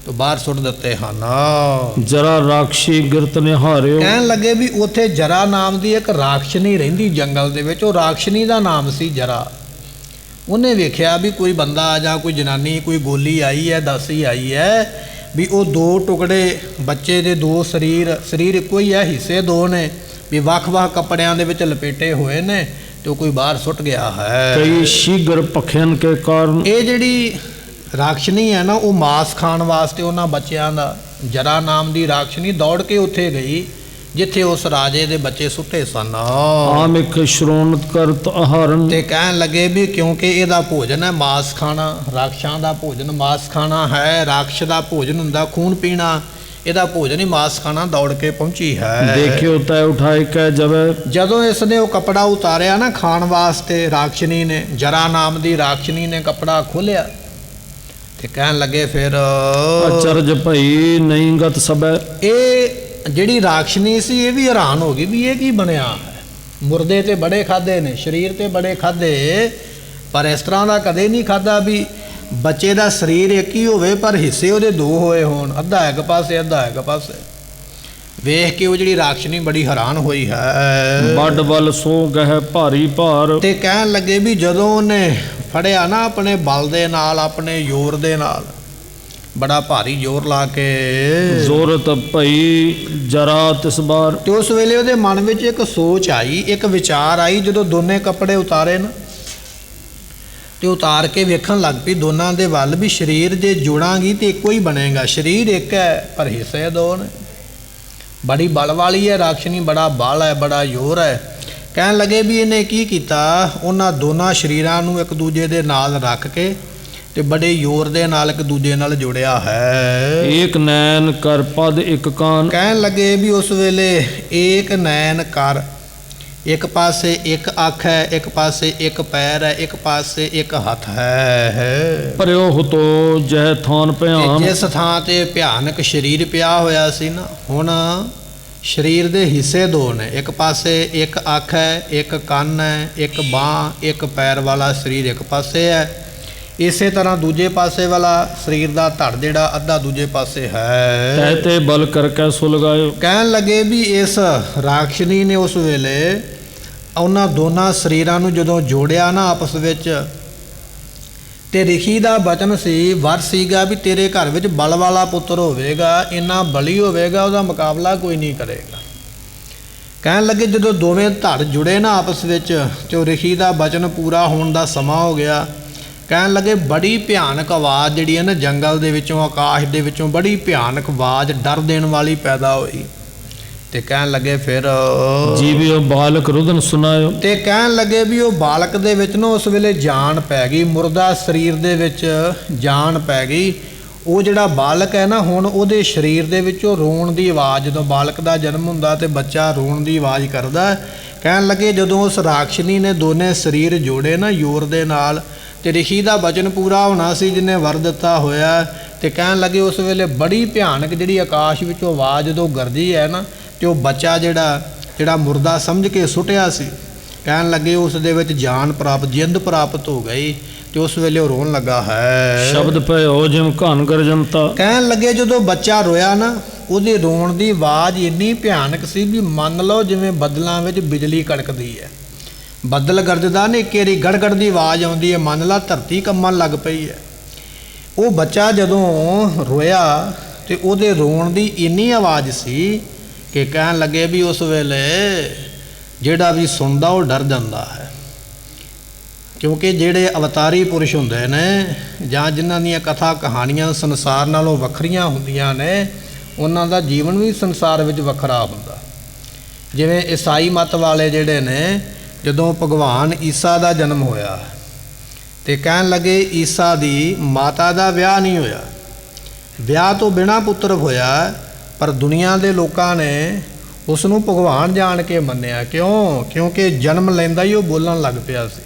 ਤੋਂ ਬਾਹਰ ਸੁੱਟ ਦਿੱਤੇ ਹਨ। ਜਰਾ ਰਾਖਸ਼ੀ ਗਿਰਤ ਨਿਹਾਰਿਓ। ਕਹਿਣ ਲੱਗੇ ਵੀ ਉੱਥੇ ਜਰਾ ਨਾਮ ਦੀ ਇੱਕ ਰਾਖਸ਼ਨੀ ਰਹਿੰਦੀ ਜੰਗਲ ਦੇ ਵਿੱਚ, ਉਹ ਰਾਖਸ਼ਨੀ ਦਾ ਨਾਮ ਸੀ ਜਰਾ। ਉਹਨੇ ਵੇਖਿਆ ਵੀ ਕੋਈ ਬੰਦਾ ਜਾਂ ਕੋਈ ਜਨਾਨੀ, ਕੋਈ ਗੋਲੀ ਆਈ ਹੈ, ਦਾਸੀ ਆਈ ਹੈ, ਵੀ ਉਹ 2 ਟੁਕੜੇ ਬੱਚੇ ਦੇ 2 ਸਰੀਰ ਇੱਕੋ ਹੀ ਹੈ, ਹਿੱਸੇ 2 ਨੇ, ਵੀ ਵੱਖ-ਵੱਖ ਕੱਪੜਿਆਂ ਦੇ ਵਿੱਚ ਲਪੇਟੇ ਹੋਏ ਨੇ, ਤੇ ਉਹ ਕੋਈ ਬਾਹਰ ਸੁੱਟ ਗਿਆ ਹੈ। ਕਈ ਸ਼ੀਗਰ ਪਖਿਆਨ ਕੇ ਕਾਰਨ। ਇਹ ਜਿਹੜੀ ਰਾਖਸ਼ਨੀ ਹੈ ਨਾ, ਉਹ ਮਾਸ ਖਾਣ ਵਾਸਤੇ ਉਹਨਾਂ ਬੱਚਿਆਂ ਦਾ, ਜਰਾ ਨਾਮ ਦੀ ਰਾਖਸ਼ਨੀ ਦੌੜ ਕੇ ਉੱਥੇ ਗਈ ਜਿੱਥੇ ਉਸ ਰਾਜੇ ਦੇ ਬੱਚੇ ਸੁੱਟੇ ਸਨ। ਆਮ ਇੱਕ ਸ਼੍ਰੋਣਤ ਕਰਤ ਆਹਾਰਨ। ਤੇ ਕਹਿਣ ਲੱਗੇ ਵੀ ਕਿਉਂਕਿ ਇਹਦਾ ਭੋਜਨ ਹੈ ਮਾਸ ਖਾਣਾ, ਰਾਖਸ਼ਾਂ ਦਾ ਭੋਜਨ ਮਾਸ ਖਾਣਾ ਹੈ। ਰਾਖਸ਼ ਦਾ ਭੋਜਨ ਹੁੰਦਾ ਖੂਨ ਪੀਣਾ, ਇਹਦਾ ਭੋਜਨ ਹੀ ਮਾਸ ਖਾਣਾ। ਦੌੜ ਕੇ ਪਹੁੰਚੀ ਹੈ। ਦੇਖਿਓ ਤੈ ਉਠਾਈ ਕੈ ਜਵੇ। ਜਦੋਂ ਇਸ ਨੇ ਉਹ ਕੱਪੜਾ ਉਤਾਰਿਆ ਨਾ ਖਾਣ ਵਾਸਤੇ, ਰਾਖਸ਼ਨੀ ਨੇ, ਜਰਾ ਨਾਮ ਦੀ ਰਾਖਸ਼ਨੀ ਨੇ ਕੱਪੜਾ ਖੋਲਿਆ ਤੇ ਕਹਿਣ ਲੱਗੇ ਫਿਰ ਅਚਰਜ ਭਈ ਨਹੀਂ ਗਤ ਸਬੈ। ਇਹ ਜਿਹੜੀ ਰਾਖਸ਼ਨੀ ਸੀ ਇਹ ਵੀ ਹੈਰਾਨ ਹੋ ਗਈ ਵੀ ਇਹ ਕੀ ਬਣਿਆ ਹੈ। ਮੁਰਦੇ ਤੇ ਬੜੇ ਖਾਦੇ ਨੇ, ਸਰੀਰ ਤੇ ਬੜੇ ਖਾਦੇ, ਪਰ ਇਸ ਤਰ੍ਹਾਂ ਦਾ ਕਦੇ ਨਹੀਂ ਖਾਦਾ ਵੀ ਬੱਚੇ ਦਾ ਸਰੀਰ ਇੱਕ ਹੀ ਹੋਵੇ ਪਰ ਹਿੱਸੇ ਉਹਦੇ 2 ਹੋਏ ਹੋਣ, ਅੱਧਾ ਇੱਕ ਪਾਸੇ ਅੱਧਾ ਇੱਕ ਪਾਸੇ। ਵੇਖ ਕੇ ਉਹ ਜਿਹੜੀ ਰਾਖਸ਼ਨੀ ਬੜੀ ਹੈਰਾਨ ਹੋਈ ਹੈ। ਵੱਡ ਬਲ ਸੋ ਗਹਿ ਭਾਰੀ ਭਾਰ। ਤੇ ਕਹਿਣ ਲੱਗੇ ਵੀ ਜਦੋਂ ਉਹਨੇ ਫੜਿਆ ਨਾ ਆਪਣੇ ਬਲ ਦੇ ਨਾਲ, ਆਪਣੇ ਜ਼ੋਰ ਦੇ ਨਾਲ, ਬੜਾ ਭਾਰੀ ਜ਼ੋਰ ਲਾ ਕੇ, ਜ਼ੋਰਤ ਭਈ ਜਰਾ ਤਿਸ ਬਾਰ। ਤੇ ਉਸ ਵੇਲੇ ਉਹਦੇ ਮਨ ਵਿੱਚ ਇੱਕ ਸੋਚ ਆਈ, ਇੱਕ ਵਿਚਾਰ ਆਈ। ਜਦੋਂ ਦੋਨੇ ਕੱਪੜੇ ਉਤਾਰੇ ਨਾ ਤੇ ਉਤਾਰ ਕੇ ਵੇਖਣ ਲੱਗ ਪਈ ਦੋਨਾਂ ਦੇ ਵੱਲ ਵੀ ਸਰੀਰ ਜੇ ਜੋੜਾਂਗੀ ਤੇ ਇੱਕੋ ਹੀ ਬਣੇਗਾ। ਸਰੀਰ ਇੱਕ ਹੈ ਪਰ ਹਿੱਸੇ 2 ਨੇ। ਬੜੀ ਬਲ ਵਾਲੀ ਹੈ ਰਾਖਸ਼ਨੀ, ਬੜਾ ਬਲ ਹੈ, ਬੜਾ ਜ਼ੋਰ ਹੈ। ਕਹਿਣ ਲੱਗੇ ਵੀ ਇਹਨੇ ਕੀ ਕੀਤਾ, ਉਹਨਾਂ ਦੋਨਾਂ ਸਰੀਰਾਂ ਨੂੰ ਇੱਕ ਦੂਜੇ ਦੇ ਨਾਲ ਰੱਖ ਕੇ ਤੇ ਬੜੇ ਜ਼ੋਰ ਦੇ ਨਾਲ ਇੱਕ ਦੂਜੇ ਨਾਲ ਜੁੜਿਆ ਹੈ। ਏਕ ਨੈਣ ਕਰ ਪਦ ਇੱਕ ਕਾਨ। ਕਹਿਣ ਲੱਗੇ ਵੀ ਉਸ ਵੇਲੇ ਏਕ ਨੈਣ ਕਰ, ਇੱਕ ਪਾਸੇ ਇੱਕ ਅੱਖ ਹੈ, ਇੱਕ ਪਾਸੇ ਇੱਕ ਪੈਰ ਹੈ, ਇੱਕ ਪਾਸੇ ਇੱਕ ਹੱਥ ਹੈ। ਪਰਿਓ ਹੁਤੋ ਜਹ ਥਾਨ ਭਿਆਨ। ਜਿਸ ਥਾਂ ਤੇ ਭਿਆਨਕ ਸਰੀਰ ਪਿਆ ਹੋਇਆ ਸੀ ਨਾ, ਹੁਣ ਸਰੀਰ ਦੇ ਹਿੱਸੇ ਦੋ ਨੇ, ਇੱਕ ਪਾਸੇ ਇੱਕ ਅੱਖ ਹੈ, ਇੱਕ ਕੰਨ ਹੈ, ਇੱਕ ਬਾਂਹ, ਇੱਕ ਪੈਰ ਵਾਲਾ ਸਰੀਰ ਇੱਕ ਪਾਸੇ ਹੈ। ਇਸੇ ਤਰ੍ਹਾਂ ਦੂਜੇ ਪਾਸੇ ਵਾਲਾ ਸਰੀਰ ਦਾ ਧੜ ਜਿਹੜਾ ਅੱਧਾ ਦੂਜੇ ਪਾਸੇ ਹੈ। ਤੈਤੇ ਬਲ ਕਰਕੇ ਸੁਲਗਾਇਓ। ਕਹਿਣ ਲੱਗੇ ਵੀ ਇਸ ਰਾਖਸ਼ਨੀ ਨੇ ਉਸ ਵੇਲੇ ਉਹਨਾਂ ਦੋਨਾਂ ਸਰੀਰਾਂ ਨੂੰ ਜਦੋਂ ਜੋੜਿਆ ਨਾ ਆਪਸ ਵਿੱਚ, ਤੇ ਰਿਸ਼ੀ ਦਾ ਬਚਨ ਸੀ, ਵਰ ਸੀਗਾ ਵੀ ਤੇਰੇ ਘਰ ਵਿੱਚ ਬਲ ਵਾਲਾ ਪੁੱਤਰ ਹੋਵੇਗਾ, ਇੰਨਾ ਬਲੀ ਹੋਵੇਗਾ ਉਹਦਾ ਮੁਕਾਬਲਾ ਕੋਈ ਨਹੀਂ ਕਰੇਗਾ। ਕਹਿਣ ਲੱਗੇ ਜਦੋਂ ਦੋਵੇਂ ਧੜ ਜੁੜੇ ਨਾ ਆਪਸ ਵਿੱਚ ਤੇ ਉਹ ਰਿਸ਼ੀ ਦਾ ਬਚਨ ਪੂਰਾ ਹੋਣ ਦਾ ਸਮਾਂ ਹੋ ਗਿਆ। ਕਹਿਣ ਲੱਗੇ ਬੜੀ ਭਿਆਨਕ ਆਵਾਜ਼ ਜਿਹੜੀ ਹੈ ਨਾ ਜੰਗਲ ਦੇ ਵਿੱਚੋਂ, ਆਕਾਸ਼ ਦੇ ਵਿੱਚੋਂ ਬੜੀ ਭਿਆਨਕ ਆਵਾਜ਼ ਡਰ ਦੇਣ ਵਾਲੀ ਪੈਦਾ ਹੋਈ। ਤੇ ਕਹਿਣ ਲੱਗੇ ਫਿਰ ਜੀਵਿਓ ਬਾਲਕ ਰੁਦਨ ਸੁਨਾਇਓ। ਤੇ ਕਹਿਣ ਲੱਗੇ ਵੀ ਉਹ ਬਾਲਕ ਦੇ ਵਿੱਚ ਨਾ ਉਸ ਵੇਲੇ ਜਾਨ ਪੈ ਗਈ, ਮੁਰਦਾ ਸਰੀਰ ਦੇ ਵਿੱਚ ਜਾਨ ਪੈ ਗਈ। ਉਹ ਜਿਹੜਾ ਬਾਲਕ ਹੈ ਨਾ ਹੁਣ ਉਹਦੇ ਸਰੀਰ ਦੇ ਵਿੱਚੋਂ ਰੋਣ ਦੀ ਆਵਾਜ਼, ਜਦੋਂ ਬਾਲਕ ਦਾ ਜਨਮ ਹੁੰਦਾ ਤੇ ਬੱਚਾ ਰੋਣ ਦੀ ਆਵਾਜ਼ ਕਰਦਾ। ਕਹਿਣ ਲੱਗੇ ਜਦੋਂ ਉਸ ਰਾਖਸ਼ਨੀ ਨੇ ਦੋਨੇ ਸਰੀਰ ਜੋੜੇ ਨਾ ਜ਼ੋਰ ਦੇ ਨਾਲ, ਤੇ ਰਿਸ਼ੀ ਦਾ ਬਚਨ ਪੂਰਾ ਹੋਣਾ ਸੀ ਜਿਹਨੇ ਵਰ ਦਿੱਤਾ ਹੋਇਆ। ਤੇ ਕਹਿਣ ਲੱਗੇ ਉਸ ਵੇਲੇ ਬੜੀ ਭਿਆਨਕ ਜਿਹੜੀ ਆਕਾਸ਼ ਵਿੱਚੋਂ ਆਵਾਜ਼ ਜਦੋਂ ਗਰਜੀ ਹੈ ਨਾ, ਤੇ ਉਹ ਬੱਚਾ ਜਿਹੜਾ ਮੁਰਦਾ ਸਮਝ ਕੇ ਸੁੱਟਿਆ ਸੀ, ਕਹਿਣ ਲੱਗੇ ਉਸ ਦੇ ਵਿੱਚ ਜਾਨ ਪ੍ਰਾਪਤ, ਜਿੰਦ ਪ੍ਰਾਪਤ ਹੋ ਗਈ। ਤੇ ਉਸ ਵੇਲੇ ਉਹ ਰੋਣ ਲੱਗਾ ਹੈ। ਸ਼ਬਦ ਭਇਓ ਜਿਮ ਘਨ ਗਰਜੰਤਾ। ਕਹਿਣ ਲੱਗੇ ਜਦੋਂ ਬੱਚਾ ਰੋਇਆ ਨਾ, ਉਹਦੇ ਰੋਣ ਦੀ ਆਵਾਜ਼ ਇੰਨੀ ਭਿਆਨਕ ਸੀ ਵੀ ਮੰਨ ਲਓ ਜਿਵੇਂ ਬੱਦਲਾਂ ਵਿੱਚ ਬਿਜਲੀ ਕੜਕਦੀ ਹੈ। ਬੱਦਲ ਗਰਜਦਾ ਨੇ, ਇੱਕ ਵਾਰੀ ਗੜਗੜ ਦੀ ਆਵਾਜ਼ ਆਉਂਦੀ ਹੈ, ਮੰਨ ਲਾ ਧਰਤੀ ਕੰਬਣ ਲੱਗ ਪਈ ਹੈ। ਉਹ ਬੱਚਾ ਜਦੋਂ ਰੋਇਆ ਤੇ ਉਹਦੇ ਰੋਣ ਦੀ ਇੰਨੀ ਆਵਾਜ਼ ਸੀ ਕਿ ਕਹਿਣ ਲੱਗੇ ਵੀ ਉਸ ਵੇਲੇ ਜਿਹੜਾ ਵੀ ਸੁਣਦਾ ਉਹ ਡਰ ਜਾਂਦਾ ਹੈ। ਕਿਉਂਕਿ ਜਿਹੜੇ ਅਵਤਾਰੀ ਪੁਰਸ਼ ਹੁੰਦੇ ਨੇ ਜਾਂ ਜਿਨ੍ਹਾਂ ਦੀਆਂ ਕਥਾ ਕਹਾਣੀਆਂ ਸੰਸਾਰ ਨਾਲੋਂ ਵੱਖਰੀਆਂ ਹੁੰਦੀਆਂ ਨੇ, ਉਹਨਾਂ ਦਾ ਜੀਵਨ ਵੀ ਸੰਸਾਰ ਵਿੱਚ ਵੱਖਰਾ ਹੁੰਦਾ। ਜਿਵੇਂ ਈਸਾਈ ਮਤ ਵਾਲੇ ਜਿਹੜੇ ਨੇ, ਜਦੋਂ ਭਗਵਾਨ ਈਸਾ ਦਾ ਜਨਮ ਹੋਇਆ ਤੇ ਕਹਿਣ ਲੱਗੇ ਈਸਾ ਦੀ ਮਾਤਾ ਦਾ ਵਿਆਹ ਨਹੀਂ ਹੋਇਆ, ਵਿਆਹ ਤੋਂ ਬਿਨਾਂ ਪੁੱਤਰ ਹੋਇਆ, ਪਰ ਦੁਨੀਆ ਦੇ ਲੋਕਾਂ ਨੇ ਉਸ ਨੂੰ ਭਗਵਾਨ ਜਾਣ ਕੇ ਮੰਨਿਆ। ਕਿਉਂਕਿ ਜਨਮ ਲੈਂਦਾ ਹੀ ਉਹ ਬੋਲਣ ਲੱਗ ਪਿਆ ਸੀ।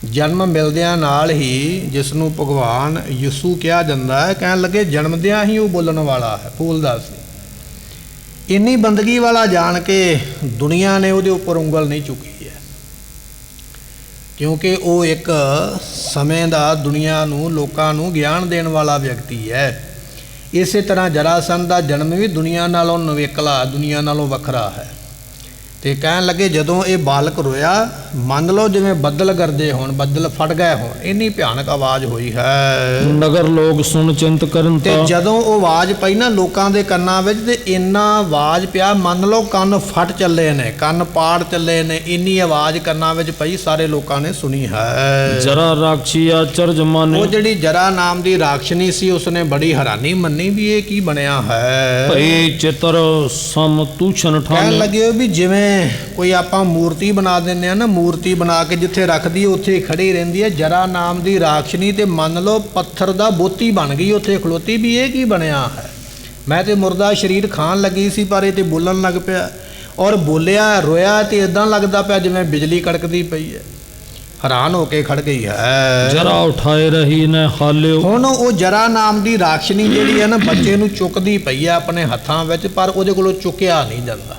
ਜਨਮ ਮਿਲਦਿਆਂ ਨਾਲ ਹੀ ਜਿਸ ਨੂੰ ਭਗਵਾਨ ਯਿਸੂ ਕਿਹਾ ਜਾਂਦਾ ਹੈ, ਕਹਿਣ ਲੱਗੇ ਜਨਮਦਿਆਂ ਹੀ ਉਹ ਬੋਲਣ ਵਾਲਾ ਹੈ, ਬੋਲਦਾ ਸੀ। ਇੰਨੀ ਬੰਦਗੀ ਵਾਲਾ ਜਾਣ ਕੇ ਦੁਨੀਆ ਨੇ ਉਹਦੇ ਉੱਪਰ ਉਂਗਲ ਨਹੀਂ ਚੁੱਕੀ ਹੈ, ਕਿਉਂਕਿ ਉਹ ਇੱਕ ਸਮੇਂ ਦਾ ਦੁਨੀਆ ਨੂੰ, ਲੋਕਾਂ ਨੂੰ ਗਿਆਨ ਦੇਣ ਵਾਲਾ ਵਿਅਕਤੀ ਹੈ। ਇਸੇ ਤਰ੍ਹਾਂ ਜਰਾਸੰਧ ਦਾ ਜਨਮ ਵੀ ਦੁਨੀਆ ਨਾਲੋਂ ਨਵੇਕਲਾ, ਦੁਨੀਆ ਨਾਲੋਂ ਵੱਖਰਾ ਹੈ। ਤੇ ਕਹਿਣ ਲੱਗੇ ਜਦੋਂ ਇਹ ਬਾਲਕ ਰੋਇਆ, ਮੰਨ ਲਓ ਜਿਵੇਂ ਬੱਦਲ ਗਰਜੇ ਹੋਣ, ਬੱਦਲ ਫਟ ਗਏ ਹੋਣ, ਇੰਨੀ ਭਿਆਨਕ ਆਵਾਜ਼ ਹੋਈ ਹੈ। ਨਗਰ ਲੋਕ ਸੁਣ ਚਿੰਤ ਕਰਨ। ਤੇ ਜਦੋਂ ਉਹ ਆਵਾਜ਼ ਪਈ ਨਾ ਲੋਕਾਂ ਦੇ ਕੰਨਾਂ ਵਿੱਚ, ਤੇ ਇੰਨਾ ਆਵਾਜ਼ ਪਿਆ, ਮੰਨ ਲਓ ਕੰਨ ਫਟ ਚੱਲੇ ਨੇ, ਕੰਨ ਪਾੜ ਚੱਲੇ ਨੇ, ਇੰਨੀ ਆਵਾਜ਼ ਕੰਨਾਂ ਵਿੱਚ ਪਈ, ਸਾਰੇ ਲੋਕਾਂ ਨੇ ਸੁਣੀ ਹੈ। ਜਰਾ ਰਾਖਸ਼ੀ ਆਚਰਜ ਮਾਨੇ। ਉਹ ਜਿਹੜੀ ਜਰਾ ਨਾਮ ਦੀ ਰਾਖਸ਼ਨੀ ਸੀ, ਉਸਨੇ ਬੜੀ ਹੈਰਾਨੀ ਮੰਨੀ ਵੀ ਇਹ ਕੀ ਬਣਿਆ ਹੈ। ਭਈ ਚਿੱਤਰ ਸਮ ਤੂਛਨ ਠਾਨੇ। ਕਹਿਣ ਲੱਗੇ ਵੀ ਜਿਵੇਂ ਕੋਈ ਆਪਾਂ ਮੂਰਤੀ ਬਣਾ ਦਿੰਦੇ ਆ ਨਾ, ਮੂਰਤੀ ਬਣਾ ਕੇ ਜਿੱਥੇ ਰੱਖਦੀ ਉੱਥੇ ਖੜੀ ਰਹਿੰਦੀ ਹੈ। ਜਰਾ ਨਾਮ ਦੀ ਰਾਖਸ਼ਨੀ ਤੇ ਮੰਨ ਲਓ ਪੱਥਰ ਦਾ ਬੋਤੀ ਬਣ ਗਈ ਉੱਥੇ ਖਲੋਤੀ, ਵੀ ਇਹ ਕੀ ਬਣਿਆ ਹੈ। ਮੈਂ ਤੇ ਮੁਰਦਾ ਸਰੀਰ ਖਾਣ ਲੱਗੀ ਸੀ, ਪਰ ਇਹ ਤੇ ਬੋਲਣ ਲੱਗ ਪਿਆ, ਔਰ ਬੋਲਿਆ, ਰੋਇਆ ਤੇ ਇਦਾਂ ਲੱਗਦਾ ਪਿਆ ਜਿਵੇਂ ਬਿਜਲੀ ਕੜਕਦੀ ਪਈ ਹੈ। ਹੈਰਾਨ ਹੋ ਕੇ ਖੜ ਗਈ ਹੈ। ਜਰਾ ਉਠਾਏ ਰਹੀ ਨੇ ਹਾਲਿਓ। ਹੁਣ ਉਹ ਜਰਾ ਨਾਮ ਦੀ ਰਾਖਸ਼ਨੀ ਜਿਹੜੀ ਹੈ ਨਾ, ਬੱਚੇ ਨੂੰ ਚੁੱਕਦੀ ਪਈ ਹੈ ਆਪਣੇ ਹੱਥਾਂ ਵਿੱਚ, ਪਰ ਉਹਦੇ ਕੋਲੋਂ ਚੁੱਕਿਆ ਨਹੀਂ ਜਾਂਦਾ।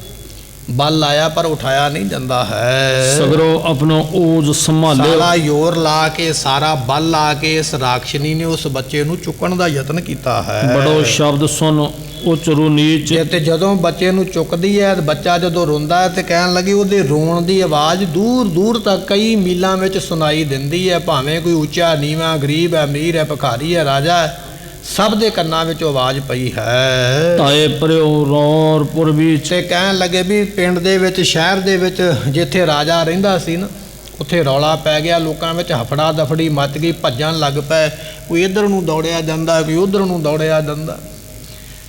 ਬਲ ਆਇਆ ਪਰ ਉਠਾਇਆ ਨਹੀਂ ਜਾਂਦਾ ਹੈ। ਸਗਰੋ ਆਪਣਾ ਓਜ ਸੰਭਾਲਿਓ। ਸਾਰਾ ਜ਼ੋਰ ਲਾ ਕੇ, ਸਾਰਾ ਬਲ ਲਾ ਕੇ ਇਸ ਰਾਖਸ਼ਨੀ ਨੇ ਉਸ ਬੱਚੇ ਨੂੰ ਚੁੱਕਣ ਦਾ ਯਤਨ ਕੀਤਾ ਹੈ। ਬੜੋ ਸ਼ਬਦ ਸੁਣ ਉਚਰੂ ਨੀਚ। ਤੇ ਜਦੋਂ ਬੱਚੇ ਨੂੰ ਚੁੱਕਦੀ ਹੈ, ਬੱਚਾ ਜਦੋਂ ਰੋਂਦਾ ਹੈ, ਤੇ ਕਹਿਣ ਲੱਗੀ ਉਹਦੇ ਰੋਣ ਦੀ ਆਵਾਜ਼ ਦੂਰ ਦੂਰ ਤੱਕ ਕਈ ਮੀਲਾਂ ਵਿੱਚ ਸੁਣਾਈ ਦਿੰਦੀ ਹੈ। ਭਾਵੇਂ ਕੋਈ ਉੱਚਾ ਨੀਵਾਂ, ਗਰੀਬ ਹੈ, ਅਮੀਰ ਹੈ, ਭਿਖਾਰੀ ਹੈ, ਰਾਜਾ ਹੈ, ਸਭ ਦੇ ਕੰਨਾਂ ਵਿੱਚ ਆਵਾਜ਼ ਪਈ ਹੈ। ਤਾਏ ਪਰਿਓ ਰੌਰਪੁਰ ਵਿੱਚ। ਤੇ ਕਹਿਣ ਲੱਗੇ ਵੀ ਪਿੰਡ ਦੇ ਵਿੱਚ, ਸ਼ਹਿਰ ਦੇ ਵਿੱਚ ਜਿੱਥੇ ਰਾਜਾ ਰਹਿੰਦਾ ਸੀ ਨਾ, ਉੱਥੇ ਰੌਲਾ ਪੈ ਗਿਆ, ਲੋਕਾਂ ਵਿੱਚ ਹਫੜਾ ਦਫੜੀ ਮੱਚ ਗਈ, ਭੱਜਣ ਲੱਗ ਪਏ, ਕੋਈ ਇੱਧਰ ਨੂੰ ਦੌੜਿਆ ਜਾਂਦਾ, ਕੋਈ ਉੱਧਰ ਨੂੰ ਦੌੜਿਆ ਜਾਂਦਾ।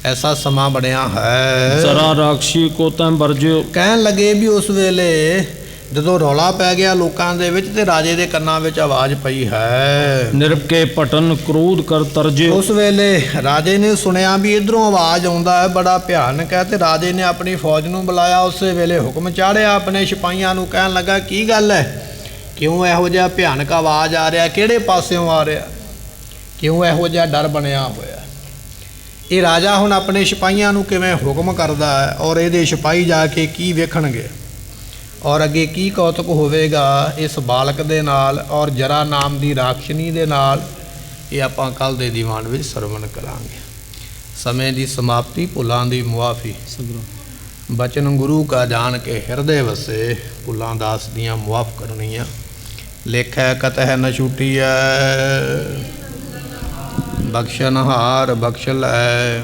ਐਸਾ ਸਮਾਂ ਬਣਿਆ ਹੈ। ਜਰਾ ਰਾਖਸ਼ੀ ਕੋ ਤੈਂ ਵਰਜਿਓ। ਕਹਿਣ ਲੱਗੇ ਵੀ ਉਸ ਵੇਲੇ ਜਦੋਂ ਰੌਲਾ ਪੈ ਗਿਆ ਲੋਕਾਂ ਦੇ ਵਿੱਚ, ਤੇ ਰਾਜੇ ਦੇ ਕੰਨਾਂ ਵਿੱਚ ਆਵਾਜ਼ ਪਈ ਹੈ। ਨਿਰਪਕੇ ਭਟਨ ਕ੍ਰੋਧ ਕਰ ਤਰਜੇ। ਉਸ ਵੇਲੇ ਰਾਜੇ ਨੇ ਸੁਣਿਆ ਵੀ ਇਧਰੋਂ ਆਵਾਜ਼ ਆਉਂਦਾ ਹੈ, ਬੜਾ ਭਿਆਨਕ ਹੈ, ਤੇ ਰਾਜੇ ਨੇ ਆਪਣੀ ਫੌਜ ਨੂੰ ਬੁਲਾਇਆ। ਉਸੇ ਵੇਲੇ ਹੁਕਮ ਚਾੜਿਆ ਆਪਣੇ ਸਿਪਾਹੀਆਂ ਨੂੰ, ਕਹਿਣ ਲੱਗਾ ਕੀ ਗੱਲ ਹੈ, ਕਿਉਂ ਇਹੋ ਜਿਹਾ ਭਿਆਨਕ ਆਵਾਜ਼ ਆ ਰਿਹਾ, ਕਿਹੜੇ ਪਾਸਿਓਂ ਆ ਰਿਹਾ, ਕਿਉਂ ਇਹੋ ਜਿਹਾ ਡਰ ਬਣਿਆ ਹੋਇਆ। ਇਹ ਰਾਜਾ ਹੁਣ ਆਪਣੇ ਸਿਪਾਹੀਆਂ ਨੂੰ ਕਿਵੇਂ ਹੁਕਮ ਕਰਦਾ ਹੈ ਔਰ ਇਹਦੇ ਸਿਪਾਹੀ ਜਾ ਕੇ ਕੀ ਵੇਖਣਗੇ ਔਰ ਅੱਗੇ ਕੀ ਕੌਤਕ ਹੋਵੇਗਾ ਇਸ ਬਾਲਕ ਦੇ ਨਾਲ ਔਰ ਜਰਾ ਨਾਮ ਦੀ ਰਾਖਸ਼ਨੀ ਦੇ ਨਾਲ, ਇਹ ਆਪਾਂ ਕੱਲ੍ਹ ਦੇ ਦੀਵਾਨ ਵਿੱਚ ਸਰਵਣ ਕਰਾਂਗੇ। ਸਮੇਂ ਦੀ ਸਮਾਪਤੀ, ਭੁੱਲਾਂ ਦੀ ਮੁਆਫੀ। ਬਚਨ ਗੁਰੂ ਕਾ ਜਾਣ ਕੇ ਹਿਰਦੇ ਵਸੇ, ਭੁੱਲਾਂ ਦਾਸ ਦੀਆਂ ਮੁਆਫ ਕਰਨੀਆਂ। ਲੇਖੈ ਕਤਹਿ ਨ ਛੁਟੀਐ, ਬਖਸ਼ਨਹਾਰ ਬਖਸ਼ ਲੈ।